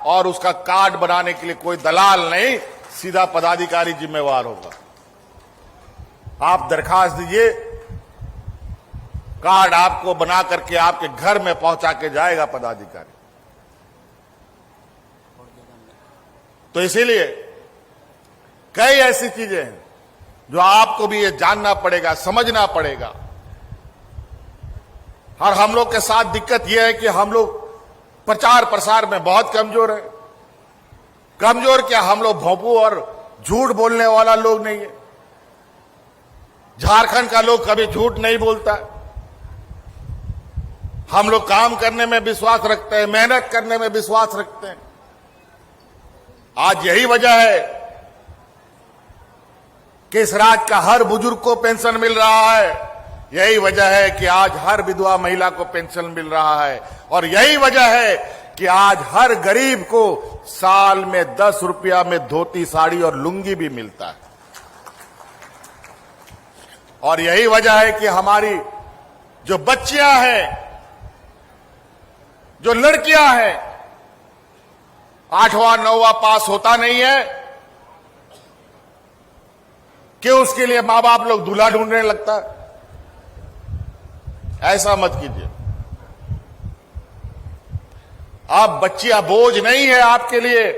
और उसका कार्ड बनाने के लिए कोई दलाल नहीं, सीधा पदाधिकारी जिम्मेवार होगा। आप दरखास्त दीजिए, कार्ड आपको बना करके आपके घर में पहुंचा के जाएगा पदाधिकारी। तो इसीलिए कई ऐसी चीजें हैं जो आपको भी ये जानना पड़ेगा, समझना पड़ेगा। और हम लोग के साथ दिक्कत यह है कि हम लोग प्रचार प्रसार में बहुत कमजोर है। कमजोर क्या, हम लोग भोंपू और झूठ बोलने वाला लोग नहीं है। झारखंड का लोग कभी झूठ नहीं बोलता। हम लोग काम करने में विश्वास रखते हैं, मेहनत करने में विश्वास रखते हैं। आज यही वजह है कि इस राज्य का हर बुजुर्ग को पेंशन मिल रहा है। यही वजह है कि आज हर विधवा महिला को पेंशन मिल रहा है। और यही वजह है कि आज हर गरीब को साल में 10 रुपया में धोती, साड़ी और लुंगी भी मिलता है। और यही वजह है कि हमारी जो बच्चियां हैं, जो लड़कियां हैं, 8वां 9वां पास होता नहीं है कि उसके लिए मां बाप लोग दूल्हा ढूंढने लगता है। ऐसा मत कीजिए। अब बच्चियां बोझ नहीं है आपके लिए,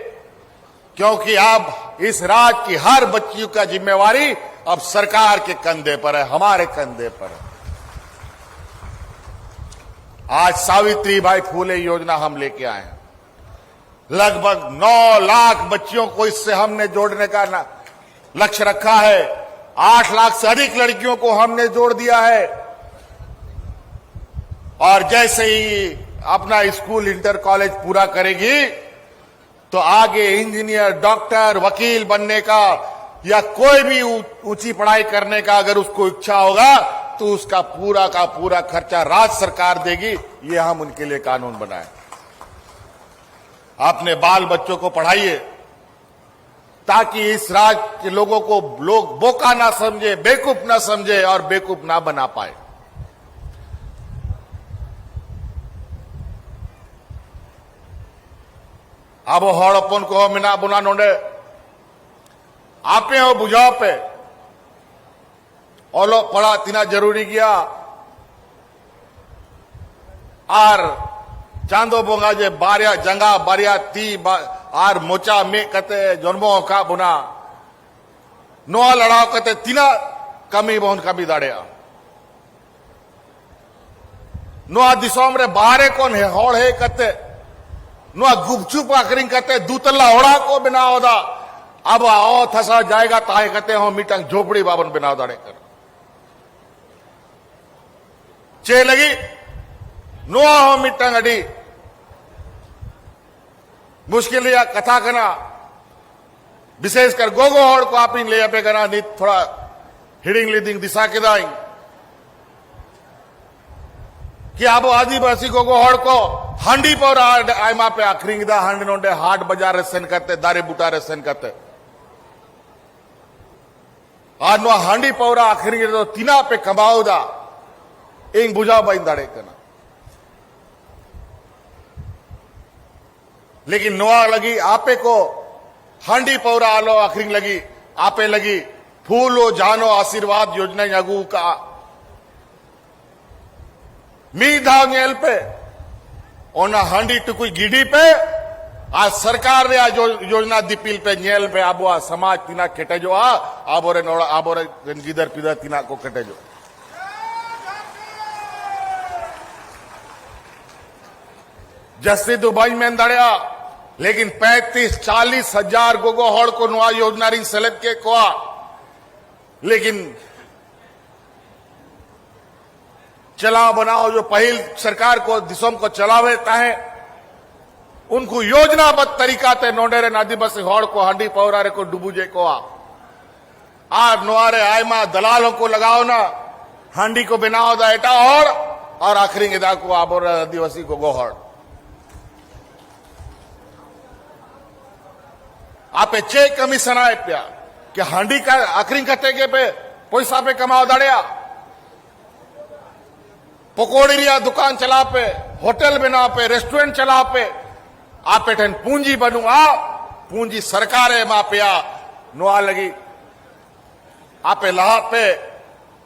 क्योंकि अब इस राज्य की हर बच्चियों का जिम्मेवारी अब सरकार के कंधे पर है, हमारे कंधे पर है। आज सावित्रीबाई फूले योजना हम लेके आए हैं। लगभग 9 लाख बच्चियों को इससे हमने जोड़ने का लक्ष्य रखा है। 8 लाख से अधिक लड़कियों को हमने जोड़ दिया है। और जैसे ही अपना स्कूल, इंटर कॉलेज पूरा करेगी तो आगे इंजीनियर, डॉक्टर, वकील बनने का या कोई भी ऊंची पढ़ाई करने का अगर उसको इच्छा होगा तो उसका पूरा का पूरा खर्चा राज्य सरकार देगी। ये हम उनके लिए कानून बनाए। अपने बाल बच्चों को पढ़ाइए ताकि इस राज्य के लोगों को लोग बोका ना समझे, बेवकूफ ना समझे और बेवकूफ ना बना पाए। अब हड़पन को मिना बुना नोडे आपे हो बुझाव पे ओलो पड़ा तीना जरूरी गया आर चांदो बोंगा जे बारिया जंगा बारिया ती आर मोचा में कते जन्मो का बुना नोआ लड़ाव कते तीना कमी बोन कमी दाड़िया नोआ दिसोम रे बाहरे कौन है होड़ है कते नोआ गुपचुप आखरिंग कते दूतला होड़ा को बनाओ दा अब आओ थसा जाएगा ताए कते हो मीटंग झोपड़ी बाबन बनाओ दाड़े कर चे लगी नोआ हो मीटंग अडी मुश्किल या कथा करना विशेषकर गोगो होड़ को आप ले पे करना नहीं थोड़ा हिडिंग लीडिंग दिशा के दाई कि अब आदिवासी गोगो होड़ को हांडी पर आयमा पे आखरिंग दा हांडी नोंडे हाट बाजार रेसन करते दारे बुटा रेसन करते आज नो हांडी पौरा आखिरी तो तीना पे कमाओ दा इंग बुझा बाइन दाड़े करना लेकिन नोआ लगी आपे को हांडी पौरा आलो आखिरी लगी आपे लगी फूलो जानो आशीर्वाद योजना यगू का मी धांगेल पे ओना हांडी टुकुई गिडी पे आज सरकार ने आज योजना दीपिल पे नेल पे आबो समाज तीना केटे जो आबोरे नोड़ा आबोरे गिदर पिदर तीना को केटे जो जस्ती दुबई में दड़िया लेकिन 35-40 हजार गोगो होड़ को नुआ योजना रिंग सेलेक्ट के कोआ लेकिन चलाओ बनाओ जो पहल सरकार को दिसोम को चलावे ताहे उनको योजनाबद्ध तरीका ते नोडेरे आदिवासी होड़ को हांडी पौरारे को डुबुजे को आ नोआरे आयमा दलालों को लगाओ ना हांडी को बनाओ दा एटा होड़ और आखिरी गिदा को आबोर आदिवासी को गोहड़ आपे चे कमीशन आए प्या कि हांडी का आखिरी कटे के पे पैसा पे कमाओ दाड़िया पकोड़िया दुकान चला पे होटल बना पे रेस्टोरेंट चला पे आप एठन पूंजी बनू पूंजी सरकार है माँ पे नुआ लगी आपे लहा पे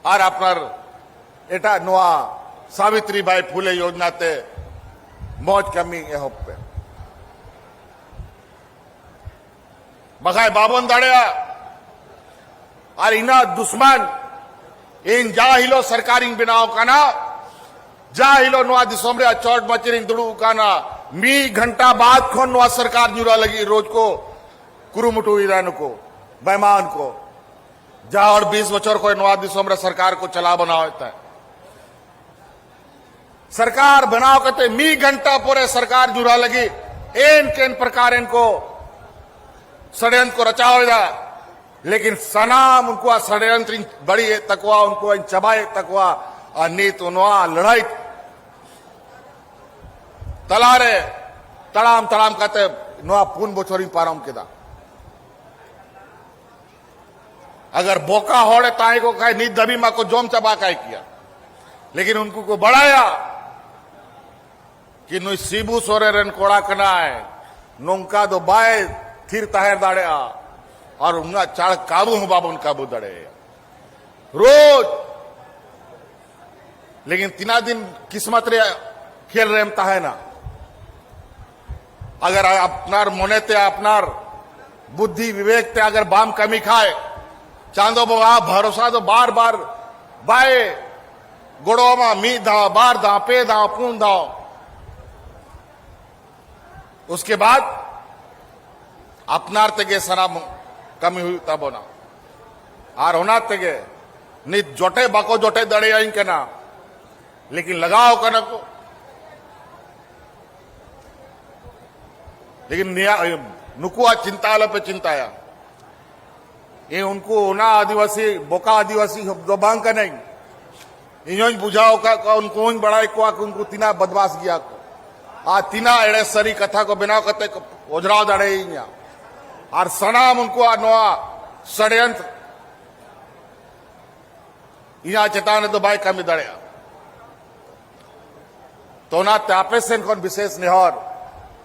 और अपना एटा नुआ सावित्रीबाई फुले योजना ते मौज कमी ये पे बखाय बाबन दाड़िया और इना दुश्मन इन जाहिलो सरकारी बनाव काना जाहिलो नुआ दिसोम रे चोट मचरिंग दुड़ू काना मी घंटा बाद खोन नुआ सरकार जुरा लगी रोज को कुरुमुटू ईरान को बेमान को जा और 20 बच्चों को नुआ दिसोम रे सरकार को चला बनाओ होता है सरकार बनाओ कहते मी घंटा पूरे सरकार जुरा लगी एन केन प्रकार इनको षड्यंत्र को रचाओ लेकिन सनाम उनको षड्यंत्र बड़ी तकवा उनको चबाए तकवा और नीत उनवा लड़ाई तलारे तड़ाम तड़ाम कहते नुआ पून बोचोरी पाराम केदा अगर बोका होड़े ताई को कहे नीत दबी मां को जोम चबा काय किया लेकिन उनको को बढ़ाया कि नुई सीबू सोरे रन कोड़ा कना है नोंका दो बाय थिर ताहेर दाड़े और उनका चाड़ काबू हूं बाबू काबू दड़े रोज लेकिन तीना दिन किस्मत रे खेल रहे है ना अगर अपनार मोने ते अपनार बुद्धि विवेक ते अगर बाम कमी खाए चांदो बो आ भरोसा तो बार बार बाए गोड़ो मा मी दाओ बार दाओ पे दाओ पून दाओ उसके बाद अपनार तेगे सना कमी हुई तब होना और होना तेगे नित जोटे बाको जोटे दड़े आई के ना लेकिन लगाओ कना को लेकिन नुकुआ चिंता पे चिंताया ये उनको ना आदिवासी बोका आदिवासी दोबांग का नहीं इन्हों बुझाओ का उनको बड़ा को उनको तीना बदमाश गया को आ तीना एड़े सरी कथा को बिना कते ओझराव दड़े और सनाम उनको नोआ षड्यंत्र यहाँ चेताने तो भाई कमी दड़े तो ना त्यापे से इनको विशेष निहर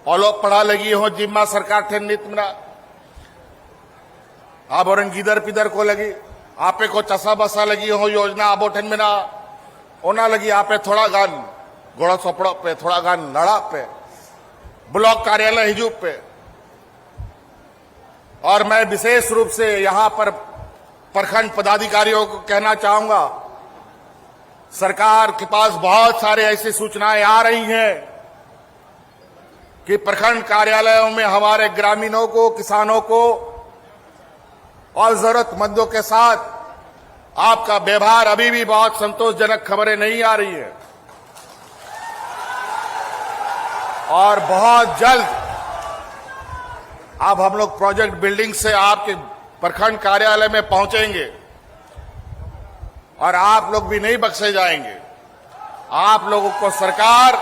ओलो पढ़ा लगी हो जिम्मा सरकार थे नित मना आप और गिदर पिदर को लगी आपे को चसा बसा लगी हो योजना आबोठन में ना ओना लगी आपे थोड़ा गान घोड़ा सोपड़ो पे थोड़ा गान लड़ा पे ब्लॉक कार्यालय हिजूब पे और मैं विशेष रूप से यहां पर प्रखंड पदाधिकारियों को कहना चाहूंगा सरकार के पास बहुत सारे ऐसी सूचनाएं आ रही हैं कि प्रखंड कार्यालयों में हमारे ग्रामीणों को किसानों को और जरूरतमंदों के साथ आपका व्यवहार अभी भी बहुत संतोषजनक खबरें नहीं आ रही है और बहुत जल्द अब हम लोग प्रोजेक्ट बिल्डिंग से आपके प्रखंड कार्यालय में पहुंचेंगे और आप लोग भी नहीं बख्शे जाएंगे। आप लोगों को सरकार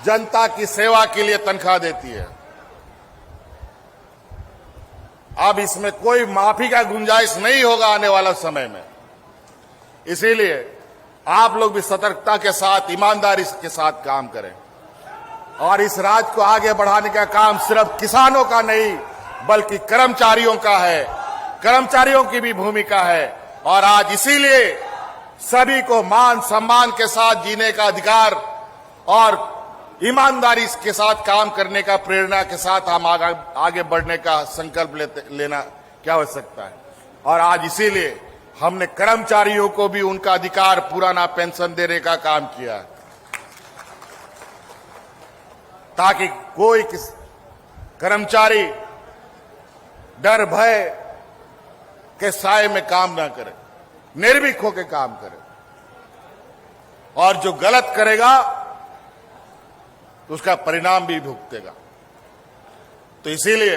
जनता की सेवा के लिए तनख्वाह देती है। अब इसमें कोई माफी का गुंजाइश नहीं होगा आने वाला समय में। इसीलिए आप लोग भी सतर्कता के साथ ईमानदारी के साथ काम करें और इस राज्य को आगे बढ़ाने का काम सिर्फ किसानों का नहीं बल्कि कर्मचारियों का है। कर्मचारियों की भी भूमिका है और आज इसीलिए सभी को मान सम्मान के साथ जीने का अधिकार और ईमानदारी के साथ काम करने का प्रेरणा के साथ हम आगे बढ़ने का संकल्प लेना क्या हो सकता है। और आज इसीलिए हमने कर्मचारियों को भी उनका अधिकार पुराना पेंशन देने का काम किया है ताकि कोई कर्मचारी डर भय के साए में काम ना करे, निर्भीक होकर काम करे और जो गलत करेगा तो उसका परिणाम भी भुगतेगा। तो इसीलिए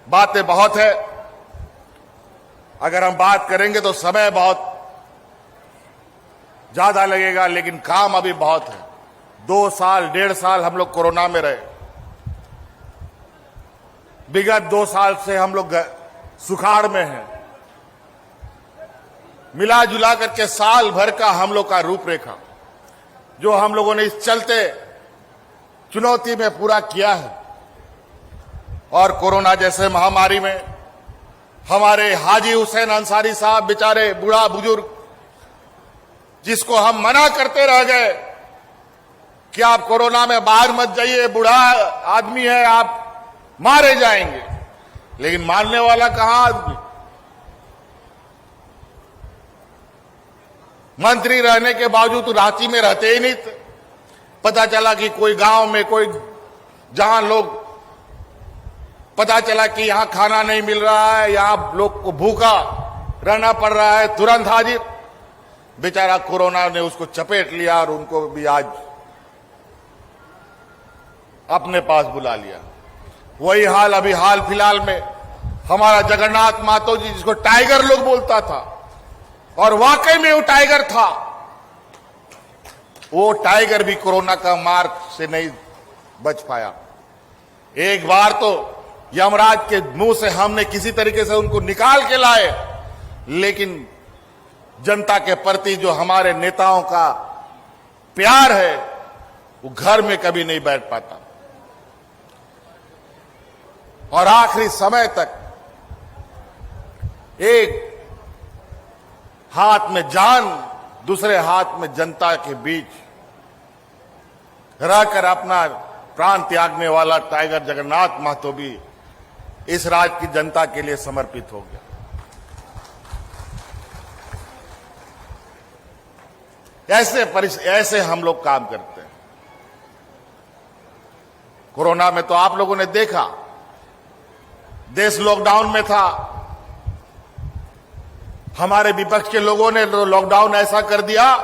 बातें बहुत है, अगर हम बात करेंगे तो समय बहुत ज्यादा लगेगा लेकिन काम अभी बहुत है। 2 साल 1.5 साल हम लोग कोरोना में रहे, विगत 2 साल से हम लोग सुखाड़ में हैं। मिला जुला करके साल भर का हम लोग का रूपरेखा जो हम लोगों ने इस चलते चुनौती में पूरा किया है और कोरोना जैसे महामारी में हमारे हाजी हुसैन अंसारी साहब बेचारे बूढ़ा बुजुर्ग जिसको हम मना करते रह गए कि आप कोरोना में बाहर मत जाइए, बूढ़ा आदमी है, आप मारे जाएंगे, लेकिन मानने वाला कहां आदमी। मंत्री रहने के बावजूद तो रांची में रहते ही नहीं थे। पता चला कि कोई गांव में कोई जहां लोग पता चला कि यहां खाना नहीं मिल रहा है, यहां लोग को भूखा रहना पड़ रहा है, तुरंत हाजिर। बेचारा कोरोना ने उसको चपेट लिया और उनको भी आज अपने पास बुला लिया। वही हाल अभी हाल फिलहाल में हमारा जगन्नाथ महतो जी, जिसको टाइगर लोग बोलता था, और वाकई में वो टाइगर था, वो टाइगर भी कोरोना का मार से नहीं बच पाया। एक बार तो यमराज के मुंह से हमने किसी तरीके से उनको निकाल के लाए, लेकिन जनता के प्रति जो हमारे नेताओं का प्यार है वो घर में कभी नहीं बैठ पाता। और आखिरी समय तक एक हाथ में जान, दूसरे हाथ में जनता के बीच रहकर अपना प्राण त्यागने वाला टाइगर जगन्नाथ महतो भी इस राज्य की जनता के लिए समर्पित हो गया। ऐसे हम लोग काम करते हैं। कोरोना में तो आप लोगों ने देखा, देश लॉकडाउन में था, हमारे विपक्ष के लोगों ने लॉकडाउन ऐसा कर दिया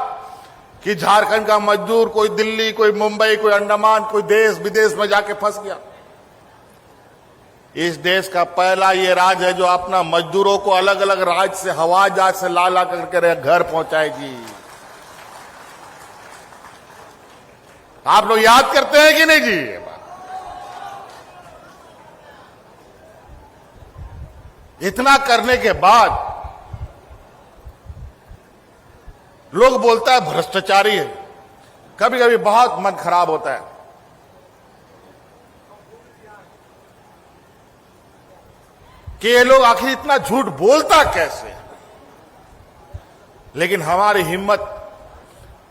कि झारखंड का मजदूर कोई दिल्ली, कोई मुंबई, कोई अंडमान, कोई देश विदेश में जाके फंस गया। इस देश का पहला ये राज्य है जो अपना मजदूरों को अलग अलग राज्य से हवाई जहाज से ला करके घर पहुंचाएगी। आप लोग याद करते हैं कि नहीं जी? ये बात इतना करने के बाद लोग बोलता है भ्रष्टाचारी है। कभी कभी बहुत मन खराब होता है कि ये लोग आखिर इतना झूठ बोलता कैसे। लेकिन हमारी हिम्मत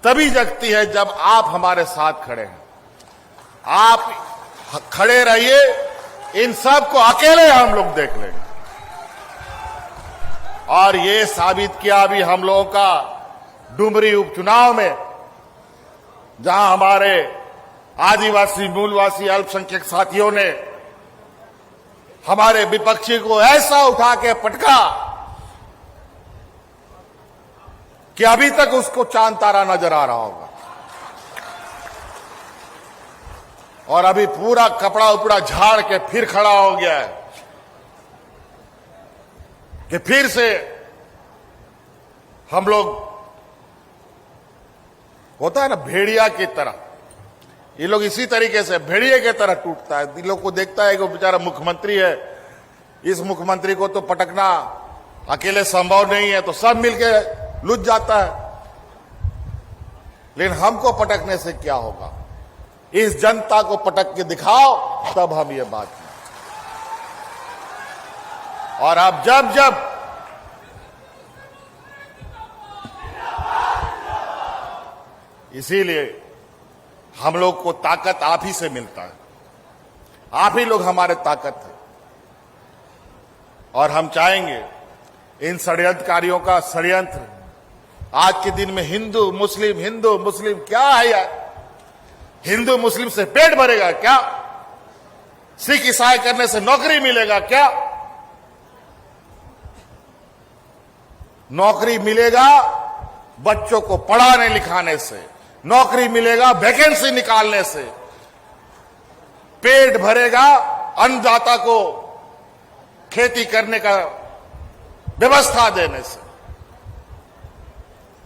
तभी जगती है जब आप हमारे साथ खड़े हैं। आप खड़े रहिए, इन सब को अकेले हम लोग देख लेंगे। और ये साबित किया अभी हम लोगों का डुमरी उपचुनाव में, जहां हमारे आदिवासी मूलवासी अल्पसंख्यक साथियों ने हमारे विपक्षी को ऐसा उठा के पटका कि अभी तक उसको चांद तारा नजर आ रहा होगा। और अभी पूरा कपड़ा उपड़ा झाड़ के फिर खड़ा हो गया है कि फिर से हम लोग, होता है ना भेड़िया की तरह, ये लोग इसी तरीके से भेड़िए की तरह टूटता है। इन लोग को देखता है कि वो बेचारा मुख्यमंत्री है, इस मुख्यमंत्री को तो पटकना अकेले संभव नहीं है, तो सब मिलके लुट जाता है। लेकिन हमको पटकने से क्या होगा? इस जनता को पटक के दिखाओ, तब हम ये बात करें। और अब जब इसीलिए हम लोग को ताकत आप ही से मिलता है। आप ही लोग हमारे ताकत है। और हम चाहेंगे इन षड्यंत्रकारियों का षड्यंत्र आज के दिन में हिंदू मुस्लिम क्या है यार? हिंदू मुस्लिम से पेट भरेगा क्या? सिख ईसाई करने से नौकरी मिलेगा क्या? नौकरी मिलेगा बच्चों को पढ़ाने लिखाने से, नौकरी मिलेगा वैकेंसी निकालने से, पेट भरेगा अन्नदाता को खेती करने का व्यवस्था देने से।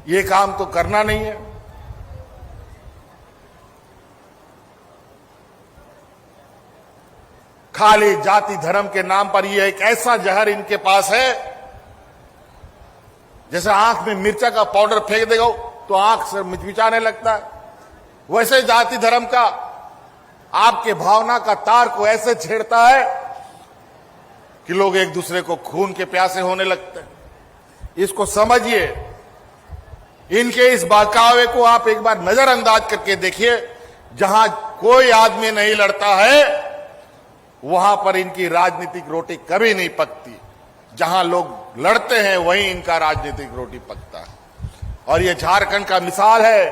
ये काम तो करना नहीं है। खाली जाति धर्म के नाम पर यह एक ऐसा जहर इनके पास है, जैसे आंख में मिर्चा का पाउडर फेंक देगा तो आंख से मिचमिचाने लगता है, वैसे जाति धर्म का आपके भावना का तार को ऐसे छेड़ता है कि लोग एक दूसरे को खून के प्यासे होने लगते हैं। इसको समझिए, इनके इस बहकावे को आप एक बार नजरअंदाज करके देखिए। जहां कोई आदमी नहीं लड़ता है वहां पर इनकी राजनीतिक रोटी कभी नहीं पकती। जहां लोग लड़ते हैं वहीं इनका राजनीतिक रोटी पकता है। और ये झारखंड का मिसाल है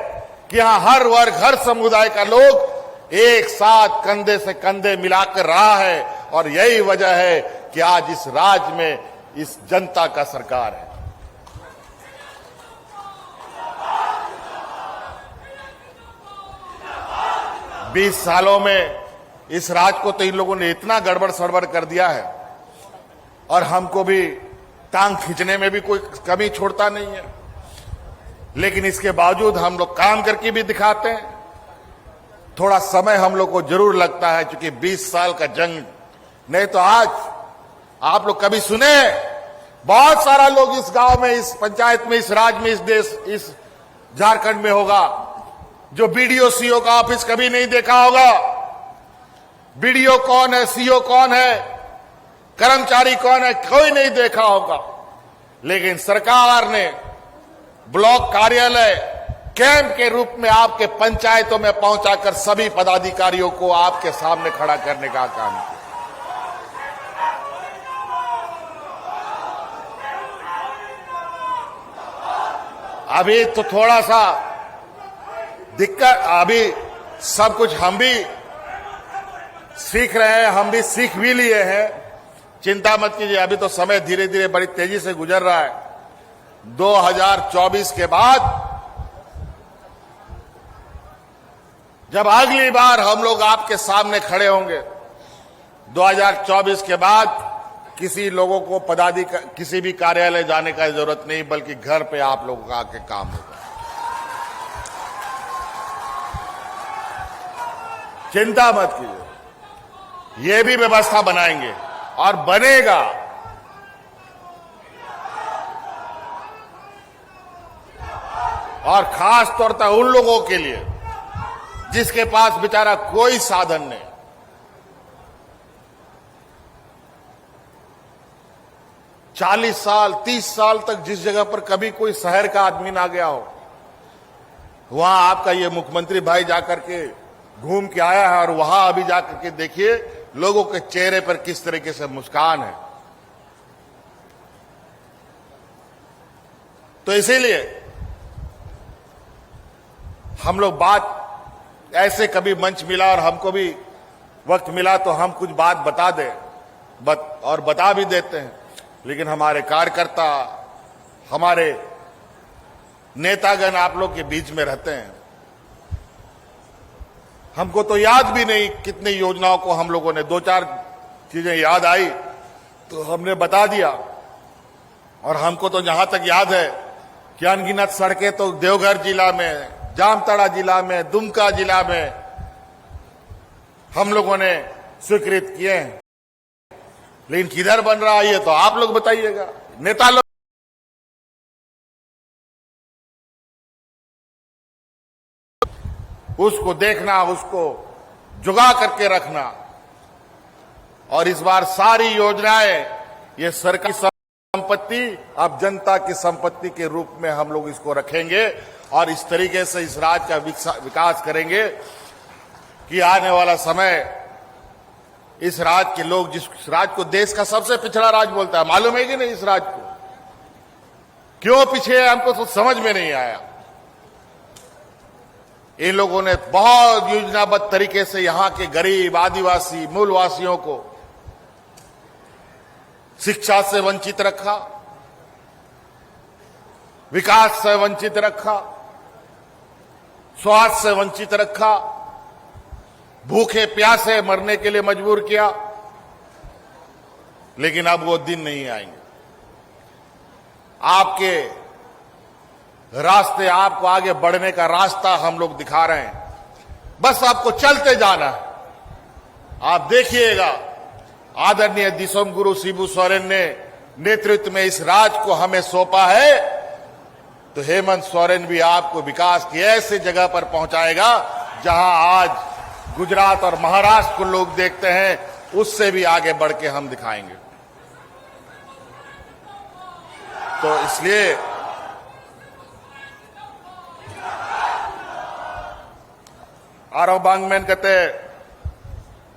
कि यहां हर वर्ग, हर समुदाय का लोग एक साथ कंधे से कंधे मिलाकर रहा है। और यही वजह है कि आज इस राज्य में इस जनता का सरकार है। बीस सालों में इस राज्य को तो इन लोगों ने इतना गड़बड़ सड़बड़ कर दिया है और हमको भी टांग खींचने में भी कोई कमी छोड़ता नहीं है। लेकिन इसके बावजूद हम लोग काम करके भी दिखाते हैं। थोड़ा समय हम लोग को जरूर लगता है, क्योंकि 20 साल का जंग। नहीं तो आज आप लोग कभी सुने बहुत सारा लोग इस गांव में, इस पंचायत में, इस राज्य में, इस देश, इस झारखंड में होगा जो बीडीओ सीओ का ऑफिस कभी नहीं देखा होगा। बीडीओ कौन है, सीओ कौन है, कर्मचारी कौन है, कोई नहीं देखा होगा। लेकिन सरकार ने ब्लॉक कार्यालय कैंप के रूप में आपके पंचायतों में पहुंचाकर सभी पदाधिकारियों को आपके सामने खड़ा करने का काम किया। अभी तो थोड़ा सा दिक्कत, अभी सब कुछ हम भी सीख रहे हैं, हम भी सीख भी लिए हैं। चिंता मत कीजिए, अभी तो समय धीरे धीरे बड़ी तेजी से गुजर रहा है। 2024 के बाद जब अगली बार हम लोग आपके सामने खड़े होंगे, 2024 के बाद किसी लोगों को किसी भी कार्यालय जाने का जरूरत नहीं, बल्कि घर पे आप लोगों का आके काम होगा। चिंता मत कीजिए, ये भी व्यवस्था बनाएंगे और बनेगा। और खास तौर पर उन लोगों के लिए जिसके पास बेचारा कोई साधन नहीं। 40 साल 30 साल तक जिस जगह पर कभी कोई शहर का आदमी ना गया हो, वहां आपका ये मुख्यमंत्री भाई जाकर के घूम के आया है। और वहां अभी जाकर के देखिए लोगों के चेहरे पर किस तरीके से मुस्कान है। तो इसीलिए हम लोग बात ऐसे कभी मंच मिला और हमको भी वक्त मिला तो हम कुछ बात बता दें, और बता भी देते हैं। लेकिन हमारे कार्यकर्ता, हमारे नेतागण आप लोग के बीच में रहते हैं। हमको तो याद भी नहीं कितनी योजनाओं को हम लोगों ने, 2-4 चीजें याद आई तो हमने बता दिया। और हमको तो जहां तक याद है कि अनगिनत सड़कें तो देवघर जिला में, जामताड़ा जिला में, दुमका जिला में हम लोगों ने स्वीकृत किए हैं। लेकिन किधर बन रहा है ये तो आप लोग बताइएगा, नेता लोग। उसको देखना, उसको जुगा करके रखना। और इस बार सारी योजनाएं ये सरकारी संपत्ति अब जनता की संपत्ति के रूप में हम लोग इसको रखेंगे और इस तरीके से इस राज्य का विकास करेंगे कि आने वाला समय इस राज्य के लोग, जिस राज्य को देश का सबसे पिछड़ा राज्य बोलता है, मालूम है कि नहीं इस राज्य को क्यों पीछे है, हमको तो समझ में नहीं आया। इन लोगों ने बहुत योजनाबद्ध तरीके से यहां के गरीब, आदिवासी, मूलवासियों को शिक्षा से वंचित रखा, विकास से वंचित रखा, स्वास्थ्य से वंचित रखा, भूखे प्यासे मरने के लिए मजबूर किया। लेकिन अब वो दिन नहीं आएंगे। आपके रास्ते, आपको आगे बढ़ने का रास्ता हम लोग दिखा रहे हैं, बस आपको चलते जाना है। आप देखिएगा, आदरणीय दिसोम गुरु शिबू सोरेन ने नेतृत्व में इस राज्य को हमें सौंपा है, तो हेमंत सोरेन भी आपको विकास की ऐसी जगह पर पहुंचाएगा जहां आज गुजरात और महाराष्ट्र को लोग देखते हैं, उससे भी आगे बढ़ के हम दिखाएंगे। तो इसलिए आरो बांग में कहते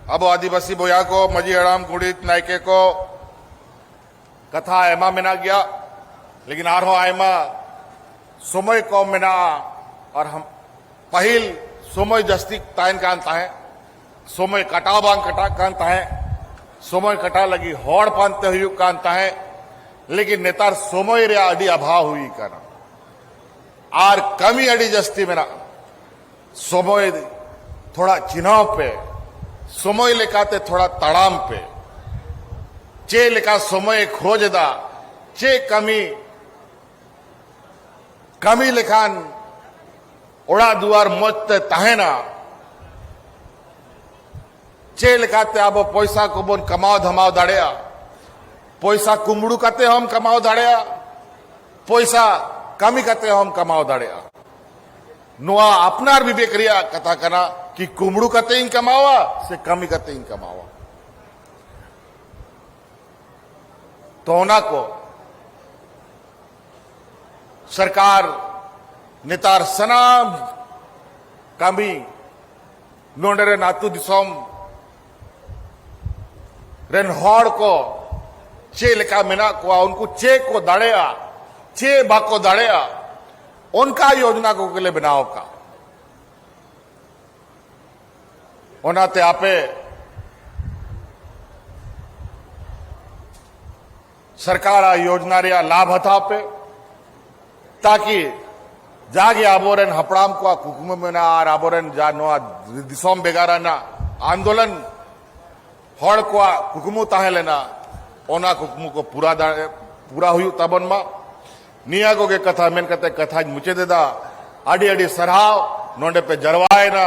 अब आदिवासी बोया को मजी हड़ाम कुड़ित नायके को कथा एमा मेना गया लेकिन आरो आयमा समय को मेना और हम पहिल समय जस्ती ताइन कांता है समय कटा बांग कटा कांता है समय कटा लगी हौड़ पानते हुई कांता है लेकिन नेतार समय रे अड़ी अभाव हुई करना आर कमी अड़ी जस्ती मेरा समय थोड़ा चिन्हाव पे समय लेकाते थोड़ा तड़ाम पे चे लेका समय खोजदा चे कमी लेखान ओड़ा दुआर मजते तहेना चे लेकाते अब पैसा को बोन कमाओ धमाओ दाड़िया पैसा कुमड़ू काते हम कमाओ दाड़िया पैसा कमी काते हम कमाओ दाड़िया नुआ अपनार विवेक रिया कथा कना कि कुमड़ू काते इन कमावा से कमी काते इन कमावा तो ओना को सरकार नेतार सनाम कमी नोंडरे नातू दिसोम रेन हॉड़ को चे लेका मेना को उनको चे को दाड़ेया चे बाको दाड़ेया उनका योजना को के लिए बनाओ का ओनाते आपे सरकार आ योजना रे लाभ हथा पे ताकि जागे आबोरन हपड़ाम को कुकुम में ना आर आबोरन जा नो दिसोम बेगारा ना आंदोलन हड़ को कुकुमु ताहे लेना ओना कुकुमु को पूरा हुई तबन मा निया को के कथा मेन कते कथा मुचे देदा अडी अडी सरहाव नोंडे पे जरवाए ना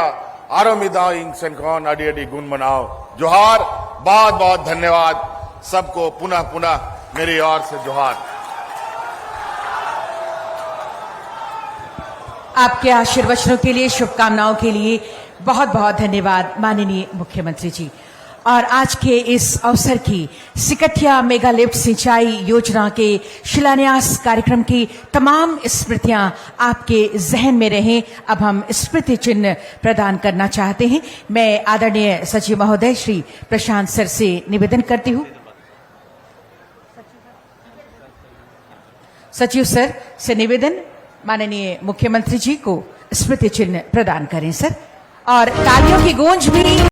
आरो मिदा इंसन कौन अडी अडी गुण मनाओ जोहार बहुत बहुत धन्यवाद सबको पुनः पुनः मेरी ओर से जोहार। आपके आशीर्वचनों के लिए, शुभकामनाओं के लिए बहुत बहुत धन्यवाद माननीय मुख्यमंत्री जी। और आज के इस अवसर की सिकटिया मेगा लिफ्ट सिंचाई योजना के शिलान्यास कार्यक्रम की तमाम स्मृतियां आपके जहन में रहें। अब हम स्मृति चिन्ह प्रदान करना चाहते हैं। मैं आदरणीय सचिव महोदय श्री प्रशांत सर से निवेदन करती हूं, सचिव सर से निवेदन माननीय मुख्यमंत्री जी को स्मृति चिन्ह प्रदान करें सर। और तालियों की गूंज भी